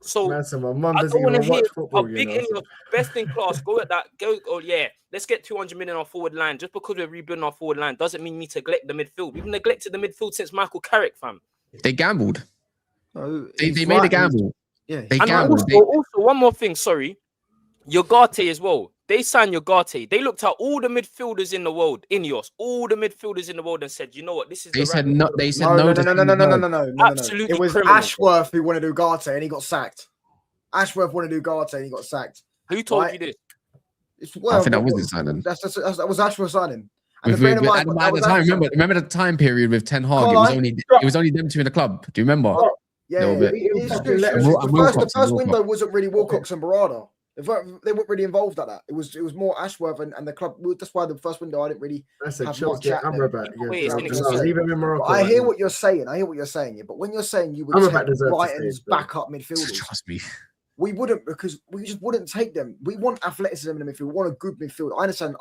So my mum doesn't even watch football. Big England, best in class. Go at that. Oh yeah. Let's get 200 million on forward line. Just because we're rebuilding our forward line doesn't mean we need to neglect the midfield. We've neglected the midfield since Michael Carrick, fam. They gambled. They made a gamble. Yeah. They gambled. Also, one more thing. Sorry, Ugarte as well. They signed Ugarte. They looked at all the midfielders in the world, all the midfielders in the world, and said, "You know what? This is." They said no. They said no. No. Absolutely, it was criminal. Ashworth who wanted Ugarte, and he got sacked. Ashworth wanted Ugarte, and he got sacked. Who told you this? I think that was his signing. That was Ashworth signing. At the time, remember the time period with Ten Hag. It was only them two in the club. Do you remember? Yeah. The first window wasn't really Wilcox and Barada. They weren't really involved at that. It was more Ashworth and the club. That's why the first window I didn't really have much chat. I hear what you're saying. Yeah, but when you're saying you would take Brighton's backup midfielders, trust me, we wouldn't, because we just wouldn't take them. We want athleticism in the midfield. We want a good midfield.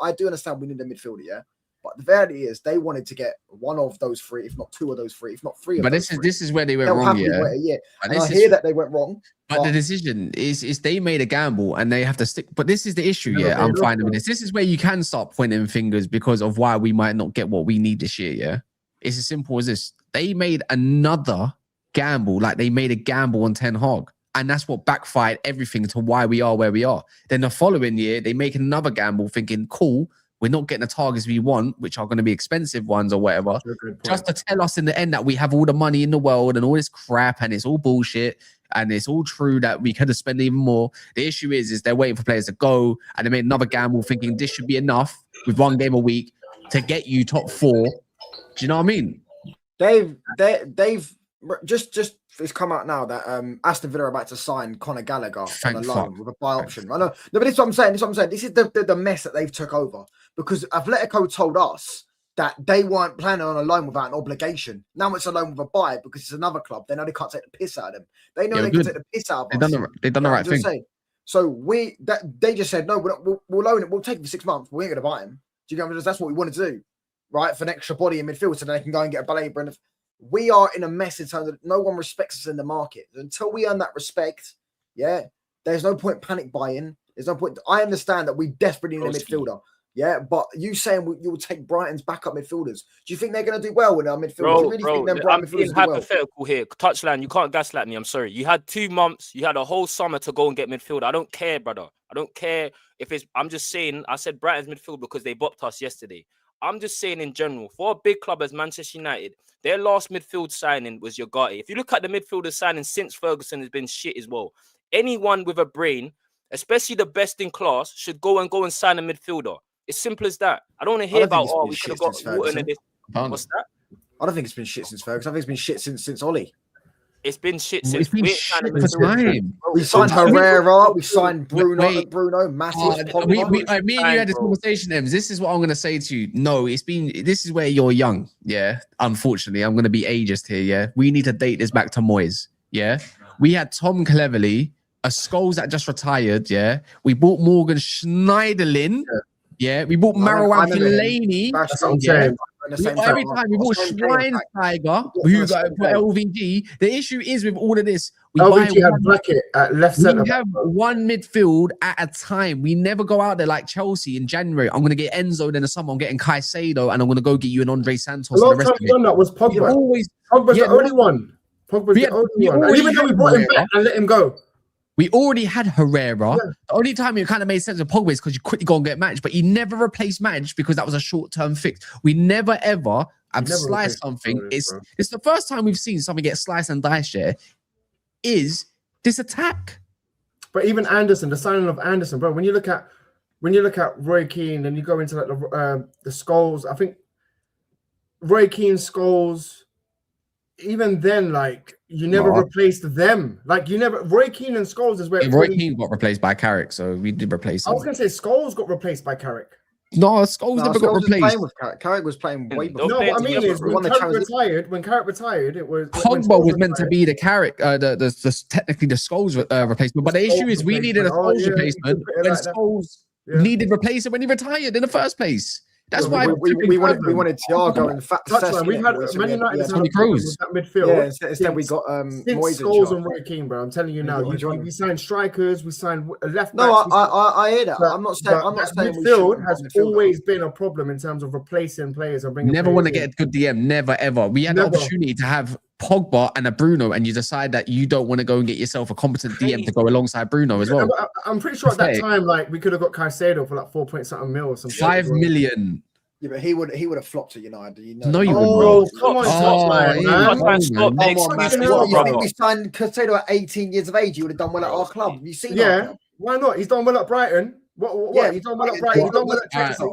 I do understand we need a midfielder, yeah. But the reality is, they wanted to get one of those three, if not two of those three, if not three. But this is where they went wrong, yeah. And I hear that they went wrong. But the decision is they made a gamble and they have to stick. But this is the issue, yeah. I'm finding with this. This is where you can start pointing fingers because of why we might not get what we need this year, yeah. It's as simple as this. They made another gamble, like they made a gamble on Ten Hag. And that's what backfired everything to why we are where we are. Then the following year, they make another gamble thinking, cool, we're not getting the targets we want, which are going to be expensive ones or whatever, just to tell us in the end that we have all the money in the world and all this crap and it's all bullshit and it's all true that we could have spent even more. The issue is they're waiting for players to go and they made another gamble thinking this should be enough with one game a week to get you top four. Do you know what I mean? They've just it's come out now that Aston Villa are about to sign Conor Gallagher on a loan with a buy option. I know, no, but this is what I'm saying. This is the mess that they've took over, because Atletico told us that they weren't planning on a loan without an obligation. Now it's a loan with a buy because it's another club. They know they can't take the piss out of them. They know they can take the piss out of us. They've done the right thing. So they just said no. We'll loan it. We'll take it for 6 months. We ain't gonna buy him. Do you know? That's what we want to do, right? For an extra body in midfield, so they can go and get a Baleba. We are in a mess in terms of no one respects us in the market. Until we earn that respect, yeah, there's no point panic buying. There's no point. I understand that we desperately need a midfielder. Yeah, but you saying you'll take Brighton's backup midfielders. Do you think they're going to do well in our midfield? Bro, do you really think them Brighton I'm being hypothetical here. Touchline, you can't gaslight me. I'm sorry. You had 2 months. You had a whole summer to go and get midfield. I don't care, brother. I don't care if it's. I'm just saying. I said Brighton's midfield because they bopped us yesterday. I'm just saying in general, for a big club as Manchester United, their last midfield signing was Yogati. If you look at the midfielder signing since Ferguson has been shit as well. Anyone with a brain, especially the best in class, should go and sign a midfielder. It's simple as that. I don't want to hear about, we could have got Wharton and this. What's that? I don't think it's been shit since Ferguson. I think it's been shit since Ole. It's been shit since. It's been shit for time. We signed Herrera. We signed Bruno. Massive. Me and you had this conversation, Ems. This is what I'm going to say to you. No, this is where you're young. Yeah. Unfortunately, I'm going to be ageist here. Yeah. We need to date this back to Moyes. Yeah. We had Tom Cleverley, a Scholes that just retired. Yeah. We bought Morgan Schneiderlin. Yeah, we bought Marouane Fellaini. Every time we bought Schweinsteiger, who got LVG. The issue is with all of this, we have Blackett at left centre. We have one midfield at a time. We never go out there like Chelsea in January. I'm going to get Enzo, then in the summer I'm getting Caicedo, and I'm going to go get you an Andre Santos. A lot of times done that was Pogba. Pogba's the only one. Pogba's the only one. Even though we brought him back and let him go. We already had Herrera. Yeah. The only time it kind of made sense with Pogba is because you quickly go and get Match, but he never replaced Match because that was a short-term fix. We never ever have sliced something. It's the first time we've seen something get sliced and diced. Is this attack? But even Anderson, the signing of Anderson, bro. When you look at Roy Keane, and you go into like the Scholes, I think Roy Keane, Scholes. Even then, like, you never replaced them. Like, you never... Roy Keane and Scholes is where... Roy Keane got replaced by Carrick, so we did replace him. I was going to say Scholes got replaced by Carrick. No, Scholes never got replaced. Carrick was playing way before. No, what I mean is, when Carrick retired, it was... Pogba was meant to be the Carrick, technically the Scholes replacement, but the issue is we needed a Scholes replacement, and Scholes needed replacement when he retired in the first place. That's why we wanted Thiago and Fat. We've had Man United Tony Kroos that midfield. Yeah, instead we got Moyes and Roy Keane, bro. I'm telling you now. We signed strikers. We signed left. No, I hear that. I'm not saying midfield has always been a problem in terms of replacing players and bringing. Never want to get a good DM. Never ever. We had the opportunity to have Pogba and a Bruno, and you decide that you don't want to go and get yourself a competent DM to go alongside Bruno as well. I'm pretty sure at that time, like, we could have got Caicedo for like 4-point-something mil or something. 5 million. Yeah, but he would have flopped at United. You know. No, you wouldn't. Come on, You think we signed Caicedo at 18 years of age? You would have done well at our club. You see? Yeah. Why not? He's done well at Brighton. What? Yeah, he's done well at Brighton. He's done well at Chelsea.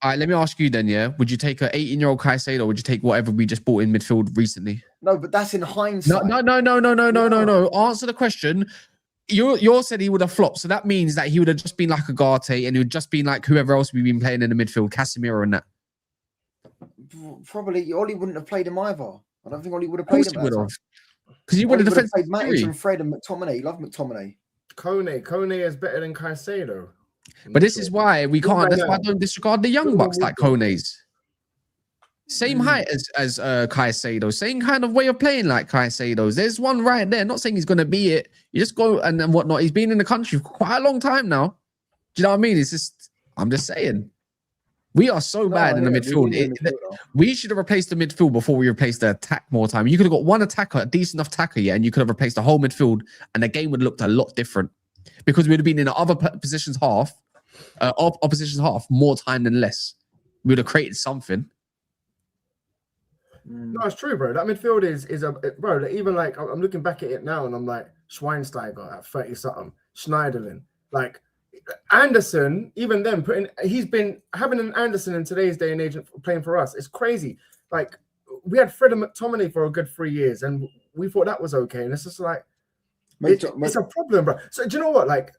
Let me ask you then. Yeah, would you take an 18-year-old Caicedo, or would you take whatever we just bought in midfield recently? No, but that's in hindsight. No. Answer the question. You said he would have flopped, so that means that he would have just been like Agate, and he would just been like whoever else we've been playing in the midfield, Casemiro and that. Probably Ole wouldn't have played him either. I don't think Ole would have played him. Because he would have played Matic and Fred and McTominay. He loved McTominay. Kone is better than Caicedo. But this is why we can't. That's why I don't disregard the young bucks like Kone's. Same height as Caicedo, same kind of way of playing like Caicedo's. There's one right there. Not saying he's going to be it. You just go and whatnot. He's been in the country for quite a long time now. Do you know what I mean? It's just, I'm just saying. We are so bad in the midfield. We should have replaced the midfield before we replaced the attack more time. You could have got one attacker, a decent enough attacker, and you could have replaced the whole midfield, and the game would have looked a lot different because we would have been in the other opposition's half more time than less. We would have created something. No, it's true, bro. That midfield is bro. Even like I'm looking back at it now, and I'm like Schweinsteiger at 30-something, Schneiderlin, like Anderson. Even then, he's been having an Anderson in today's day and age playing for us. It's crazy. Like we had Fred and McTominay for a good 3 years, and we thought that was okay. And it's just like it's a problem, bro. So do you know what? Like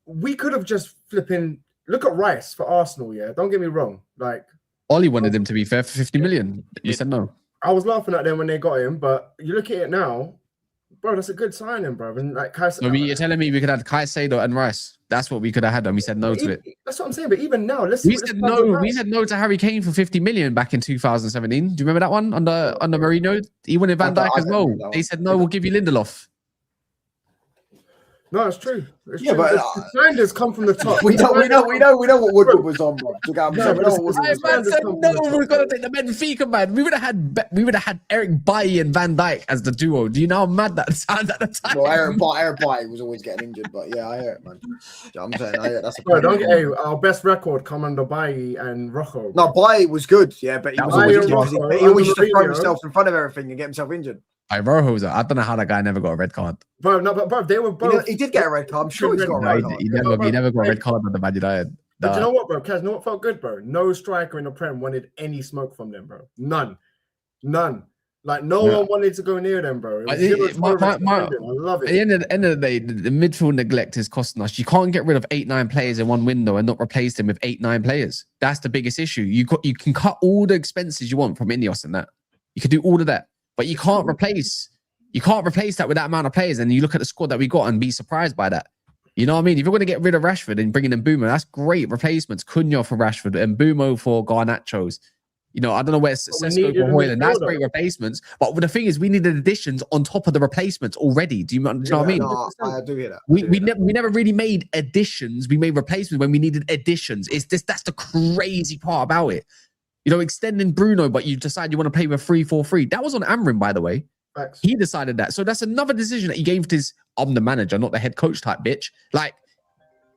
we could have just flipping look at Rice for Arsenal. Yeah, don't get me wrong. Like Ole wanted him to be fair for 50 million. You said no. I was laughing at them when they got him, but you look at it now, bro. That's a good signing, bro. And like Caicedo, you're telling me we could have Caicedo and Rice. That's what we could have had, and we said no to it. That's what I'm saying. But even now, we said no to Harry Kane for 50 million back in 2017. Do you remember that one under Mourinho? He wanted Van Dijk as well. They said no, we'll give you Lindelof. No, it's true. It's yeah, true. but the standards come from the top. we know what Woodward was on, bro. We know what Woodward was on. No, we're gonna take the Benfica, man. We would have had Eric Bailly and Van Dijk as the duo. Do you know how mad that sounds at the time? Well, Eric Bailly was always getting injured, but yeah, I hear it, man. You know what I'm saying, I hear it. That's our best record come under Bailly and Rojo. No, Bailly was good, yeah, but he was always injured. He always used to throw himself in front of everything and get himself injured. Rojo's. I don't know how that guy never got a red card. Bro, they were both. He did get a red card. I'm sure he's got a red card. He never got a red card on the Man United. But you know what, bro? Kaz, you know what felt good, bro? No striker in the Prem wanted any smoke from them, bro. None. Like no one wanted to go near them, bro. I love it. At the end of the day, the midfield neglect is costing us. You can't get rid of 8-9 players in one window and not replace them with 8-9 players. That's the biggest issue. You can cut all the expenses you want from Ineos and that. You can do all of that. But you can't replace that with that amount of players. And you look at the squad that we got and be surprised by that. You know what I mean? If you're going to get rid of Rashford and bringing in Mbeumo, that's great replacements. Cunha for Rashford and Mbeumo for Garnachos. You know, I don't know where Sesko for Hoyland. That's great replacements. But the thing is, we needed additions on top of the replacements already. Do you know what I mean? No, I do hear that. We never really made additions. We made replacements when we needed additions. That's the crazy part about it. You know, extending Bruno, but you decide you want to play with 3-4-3. That was on Amrin, by the way. Facts. He decided that. So that's another decision that he gave to his, I'm the manager, not the head coach type bitch. Like,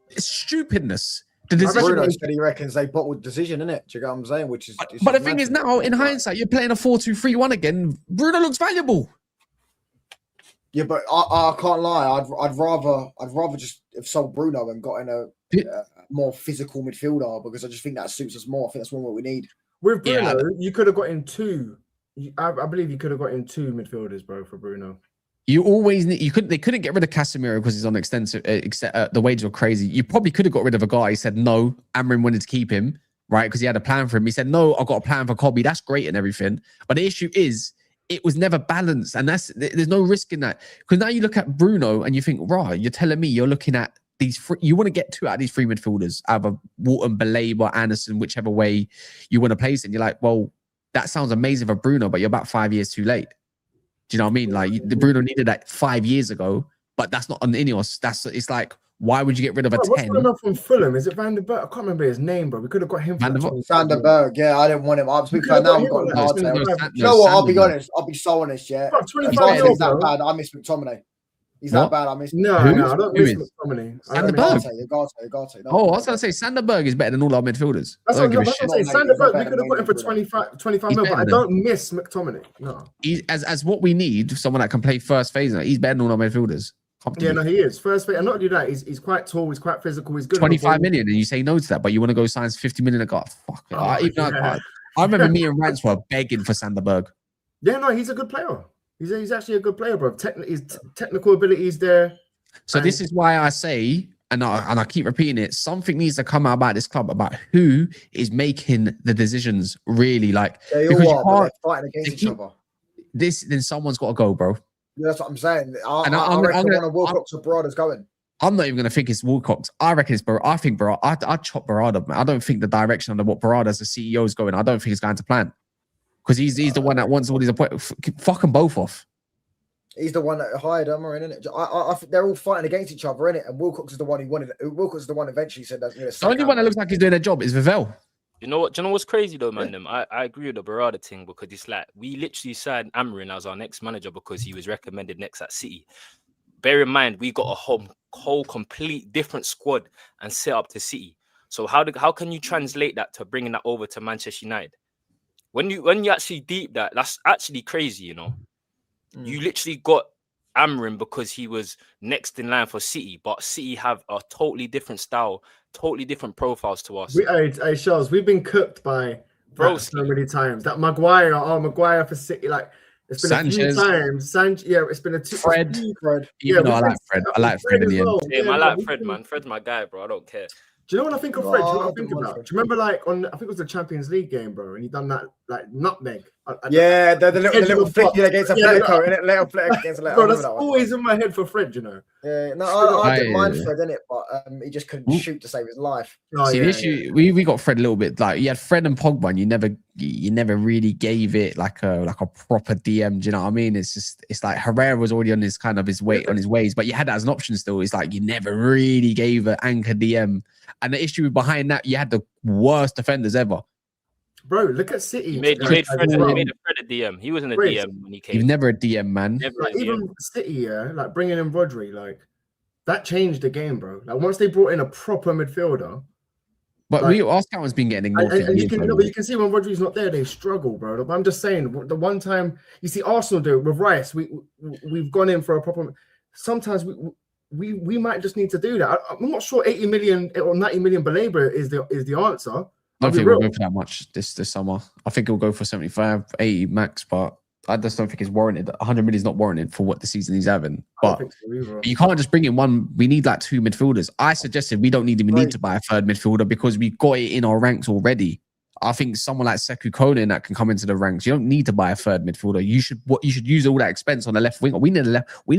it's stupidness. The decision Bruno said he reckons they bottled decision, innit? Do you get what I'm saying? Which is, but the thing is now, in hindsight, you're playing a 4-2-3-1 again. Bruno looks valuable. Yeah, but I can't lie. I'd rather just have sold Bruno and got in a more physical midfielder because I just think that suits us more. I think that's what we need. With Bruno, you could have got in two. I believe you could have got in two midfielders, bro, for Bruno. You always need. They couldn't get rid of Casemiro because he's on extensive. The wages were crazy. You probably could have got rid of a guy. He said no. Amrin wanted to keep him, right? Because he had a plan for him. He said no. I've got a plan for Kobe. That's great and everything. But the issue is, it was never balanced, and there's no risk in that. Because now you look at Bruno and you think, right? You're telling me you're looking at these three. You want to get two out of these three midfielders, either Walton, Baleba, Anderson, whichever way you want to place it. And you're like, well, that sounds amazing for Bruno, but you're about 5 years too late. Do you know what I mean? Like the Bruno needed that 5 years ago, but that's not on Ineos. It's like, why would you get rid of a 10? What's going on from Fulham? Is it Van der Berg? I can't remember his name, bro. We could have got him. Van der Berg. Yeah, I didn't want him. I'm speaking now. We've got Ugarte. You know what? I'll be honest. I'll be so honest. Yeah, he's that bad. I miss McTominay. He's that bad. I miss. No, I don't miss McTominay. Sander Berg. Ugarte. Oh, I was gonna say Sander Berg is better than all our midfielders. That's what I'm saying. Sander Berg, we could have got him for 25 mil, but I don't miss McTominay. No. As what we need, someone that can play first phase. He's better than all our midfielders. Yeah, no, he is. First phase, and not do that. He's quite tall. He's quite physical. He's good. 25 million, and you say no to that, but you want to go sign 50 million. I got fuck. I remember me and Rance were begging for Sander Berg. Yeah, no, he's a good player. He's actually a good player, bro. His technical ability is there. So this is why I say, and I keep repeating it, something needs to come out about this club about who is making the decisions really. Like, they all are fighting against each other. Then someone's got to go, bro. Yeah, that's what I'm saying. I reckon one of Wilcox or Barada's going. I'm not even going to think it's Wilcox. I reckon it's Barada. I think Barada. I'd chop Barada, man. I don't think the direction under what Barada as the CEO is going, I don't think it's going to plan. Because he's the one that wants all these appointments. Fuck them both off. He's the one that hired them, isn't it? I think they're all fighting against each other, innit? And Wilcox is the one who wanted it. Wilcox is the one eventually said that. The only one that looks like he's doing a job is Vivell. You know what? Do you know what's crazy though, man? I agree with the Barada thing because it's like we literally signed Amrin as our next manager because he was recommended next at City. Bear in mind, we got a whole complete different squad and set up to City. So how can you translate that to bringing that over to Manchester United? When you actually deep that's actually crazy, you know. You literally got Amrin because he was next in line for City, but City have a totally different style, totally different profiles to us. Charles, we've been cooked by so many times. That Maguire for City, like it's been Sanchez. A few times. It's been a Fred. Yeah, I like Fred. I like Fred in the end. I like Fred, man. Fred's my guy, bro. I don't care. Do you know what I think of Fred? Do you know what I think about? Do you remember like on, I think it was the Champions League game, bro, and he done that like nutmeg. The little flicky against Atletico, and little flick against Atletico. Bro, that's always in my head for Fred, you know. Yeah, no, I didn't mind Fred, innit, but he just couldn't shoot to save his life. See, the issue, we got Fred a little bit like you had Fred and Pogba, and you never really gave it like a proper DM. Do you know what I mean? It's like Herrera was already on his kind of his ways, but you had that as an option still. It's like you never really gave an anchor DM, and the issue behind that, you had the worst defenders ever. Bro, look at City. He made Fred a DM. He wasn't a DM when he came. He's never a DM, man. Even City, yeah, like bringing in Rodri, like that changed the game, bro. Like once they brought in a proper midfielder. But like, our scout has been getting ignored. And you can see when Rodri's not there, they struggle, bro. But I'm just saying, the one time you see Arsenal do it with Rice, we've gone in for a proper. Sometimes we might just need to do that. I'm not sure 80 million or 90 million Baleba is the answer. I don't think we'll go for that much this summer. I think he'll go for 75, 80 max, but I just don't think it's warranted. 100 million is not warranted for what the season he's having. But you can't just bring in one. We need like two midfielders. I suggested we need to buy a third midfielder because we got it in our ranks already. I think someone like Sekou Konan that can come into the ranks. You don't need to buy a third midfielder. You should use all that expense on the left winger. We need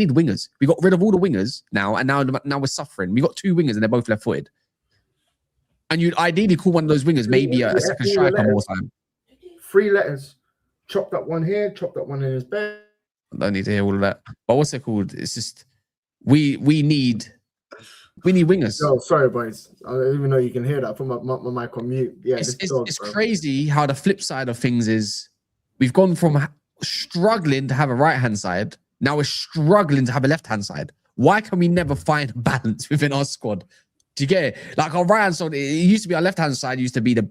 wingers. We got rid of all the wingers now, and now we're suffering. We got two wingers and they're both left-footed. And you'd ideally call one of those wingers maybe a second striker more time. 3 letters. Chopped up one here, chopped up one in his bed. I don't need to hear all of that. But what's it called? It's just we need wingers. Oh, sorry, boys. I don't even know you can hear that. I put my mic on mute. Yeah, it's crazy how the flip side of things is we've gone from struggling to have a right-hand side. Now we're struggling to have a left-hand side. Why can we never find balance within our squad? Do you get it? Like our right-hand side, it used to be our left-hand side used to be the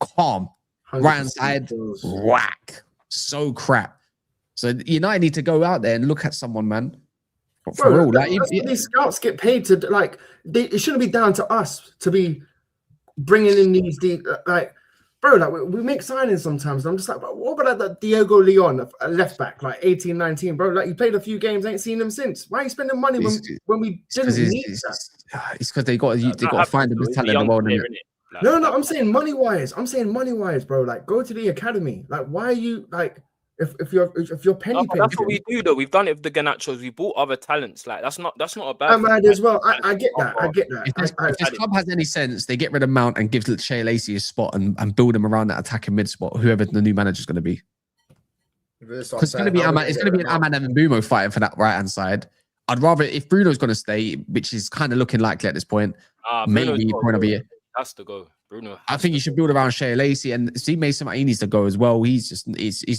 calm. Right-hand side, whack. So crap. So United need to go out there and look at someone, man. For real. Like, these scouts get paid to, like, it shouldn't be down to us to be bringing in these, like, bro, like, we make signings sometimes. And I'm just like, what about that Diego Leon, a left back, like 18, 19, bro? Like, he played a few games, ain't seen him since. Why are you spending money when we didn't need that? It's because they got to find the best talent in the world. Like, no, I'm saying money wise, bro. Like, go to the academy. Like, why are you like if you're penny pinching? That's what we do though. We've done it with the Garnachos. We bought other talents. Like that's not a bad. I'm mad as well. I get that. If this club has any sense, they get rid of Mount and give Shea Lacey a spot and build him around that attacking mid spot. Whoever the new manager is going to be. Because it's going to be Ahmad. It's going to be an Ahmad and Mbumo fighting for that right hand side. I'd rather if Bruno's going to stay, which is kind of looking likely at this point. Maybe point of view. Has to go, Bruno. I think you should build around Shea Lacey and see Mason. He needs to go as well. He's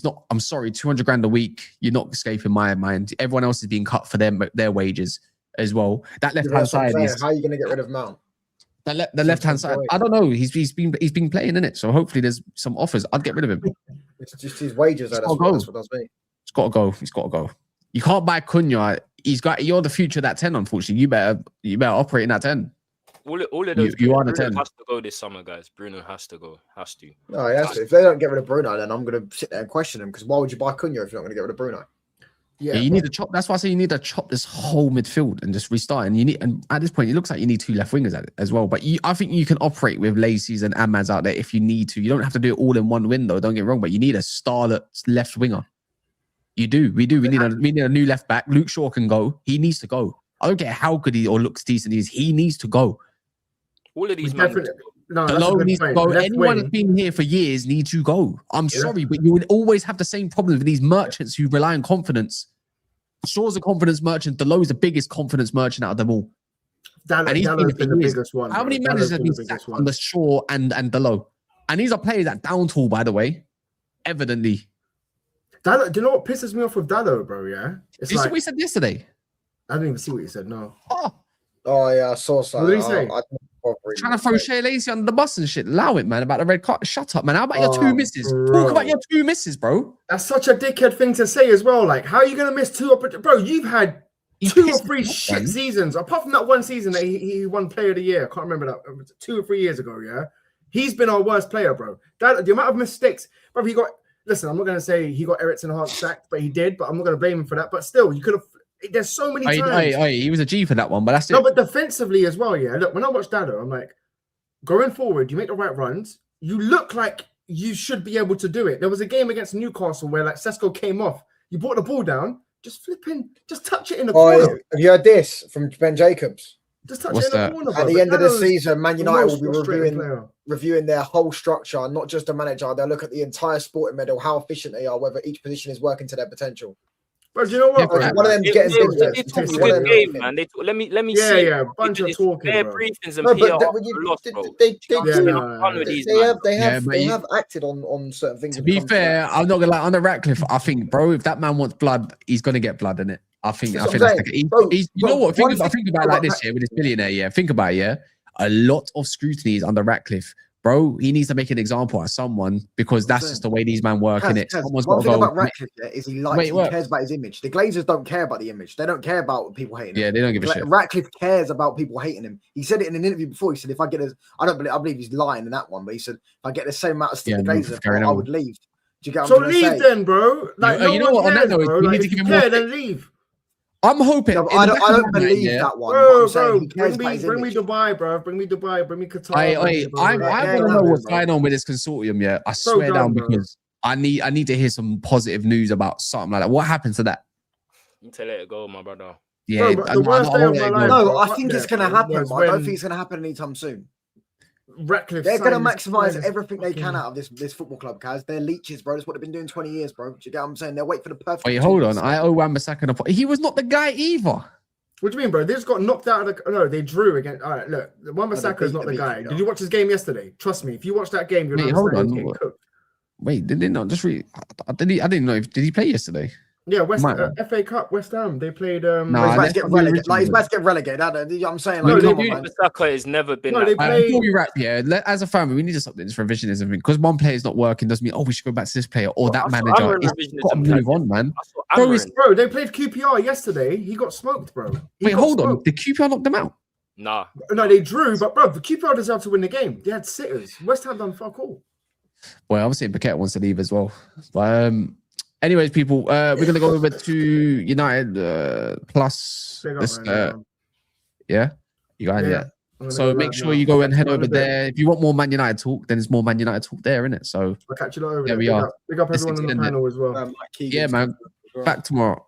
not. I'm sorry, 200 grand a week. You're not escaping my mind. Everyone else is being cut for their wages as well. That left hand side is. How are you going to get rid of Mount? The left hand side. I don't know. He's been playing in it. So hopefully there's some offers. I'd get rid of him. It's just his wages. That's what does me. It's got to go. He's got to go. You can't buy Cunha. You're the future of that 10. Unfortunately, you better operate in that 10. All of those. You are the Bruno 10. has to go this summer, guys. Bruno has to go. Has to. No, he has to. If they don't get rid of Bruno, then I'm going to sit there and question him because why would you buy Cunha if you're not going to get rid of Bruno? Yeah, you need to chop. That's why I say you need to chop this whole midfield and just restart. And at this point, it looks like you need 2 left wingers at it as well. But I think you can operate with Lacey's and Ahmad's out there if you need to. You don't have to do it all in one window. Don't get me wrong, but you need a starlet left winger. You do. We do. We need a new left back. Luke Shaw can go. He needs to go. I don't care how good he or looks decent he is. He needs to go. All of these men. Delon needs to go. Anyone that's been here for years needs to go. I'm sorry, but you would always have the same problem with these merchants who rely on confidence. Shaw's a confidence merchant. Delon's the biggest confidence merchant out of them all. And he's been the biggest one. How many managers have been sacked under Shaw and Delon? And these are players that down tool, by the way. Evidently. Dallo, do you know what pisses me off with Dallo, bro? Yeah. Did you see what he said yesterday? I didn't even see what he said. No. Oh yeah, I saw something. What did he say? Trying to throw Shea Lacey under the bus and shit. Allow it, man. About the red card. Shut up, man. How about your 2 misses? Bro. Talk about your 2 misses, bro. That's such a dickhead thing to say as well. Like, how are you going to miss 2 Bro, you've had 2 or 3 shit seasons. Apart from that one season that he won Player of the Year. I can't remember that. 2 or 3 years ago, yeah? He's been our worst player, bro. The amount of mistakes. Bro, listen, I'm not going to say he got Ericsson Hart sacked, but he did. But I'm not going to blame him for that. But still, you could have. There's so many times. He was a G for that one, but that's it. No, but defensively as well, yeah. Look, when I watch Dado, I'm like, going forward, you make the right runs. You look like you should be able to do it. There was a game against Newcastle where like Sesko came off. You brought the ball down, just touch it in the corner. Have you heard this from Ben Jacobs? Just touch it in the corner. At the end of the season, Man United will be reviewing their whole structure, not just the manager. They'll look at the entire sporting medal, how efficient they are, whether each position is working to their potential. But you know what? One of them getting business. Good game, man. Let me see. Yeah, bunch of talking. Their briefings and PR they have acted on certain things. To be fair, I'm not gonna lie. On the Ratcliffe, I think, bro, if that man wants blood, he's gonna get blood in it. I think that's you know what? Think about it like this here with this billionaire. Yeah, think about it. Yeah, a lot of scrutiny is under Ratcliffe. Bro, he needs to make an example of someone because that's just the way these men work, in it. Someone's got to go. About Ratcliffe is he cares about his image. The Glazers don't care about the image. They don't care about people hating him. Yeah, they don't give a shit. Ratcliffe cares about people hating him. He said it in an interview before. He said, if I get I believe he's lying in that one, but he said, if I get the same amount of stick the Glazers, I would leave. Do you get what I'm trying to say? So leave then, bro. Like, you know what? On that note, we need to give him more. Then leave. I'm hoping. No, I don't believe that one. Bro, bring me Dubai, bro. Bring me Dubai. Bring me Qatar. I want to know what's going on with this consortium. Yeah, I swear down because I need to hear some positive news about something like that. What happened to that? You tell it go, my brother. Yeah, I think it's gonna happen. I don't think it's gonna happen anytime soon. Ratcliffe, they're going to maximize everything they can out of this football club, Kaz. They're leeches, bro. That's what they've been doing 20 years, bro. Do you get what I'm saying? They'll wait for the perfect. Wait, hold on. I owe Wan-Bissaka. He was not the guy either. What do you mean, bro? They just got knocked out of the. No, they drew again. All right, look, Wan-Bissaka is not the guy. Did you watch his game yesterday? Trust me, if you watch that game, you're not. Hold on. Wait, did they not just read? I didn't know. Did he play yesterday? Yeah, FA Cup, West Ham. They played. He's about to get relegated. He's about to get relegated. You know what I'm saying? Like, Wan-Bissaka has never been. Before we wrap, as a family, we need to stop this revisionism thing because one player is not working doesn't mean we should go back to this player or that manager. It's got to move on, man. Bro, they played QPR yesterday. He got smoked, bro. Wait, hold on. Did QPR knock them out? Nah. No, they drew, but bro, the QPR deserved to win the game. They had sitters. West Ham done fuck all. Well, obviously, Paquette wants to leave as well. But anyways, people, we're going to go over to United Plus. Yeah, you got it. So make sure you go and head over there. If you want more Man United talk, then there's more Man United talk there, innit? So I'll catch you over there. We are. Big up everyone on the panel as well. Yeah, man. Back tomorrow.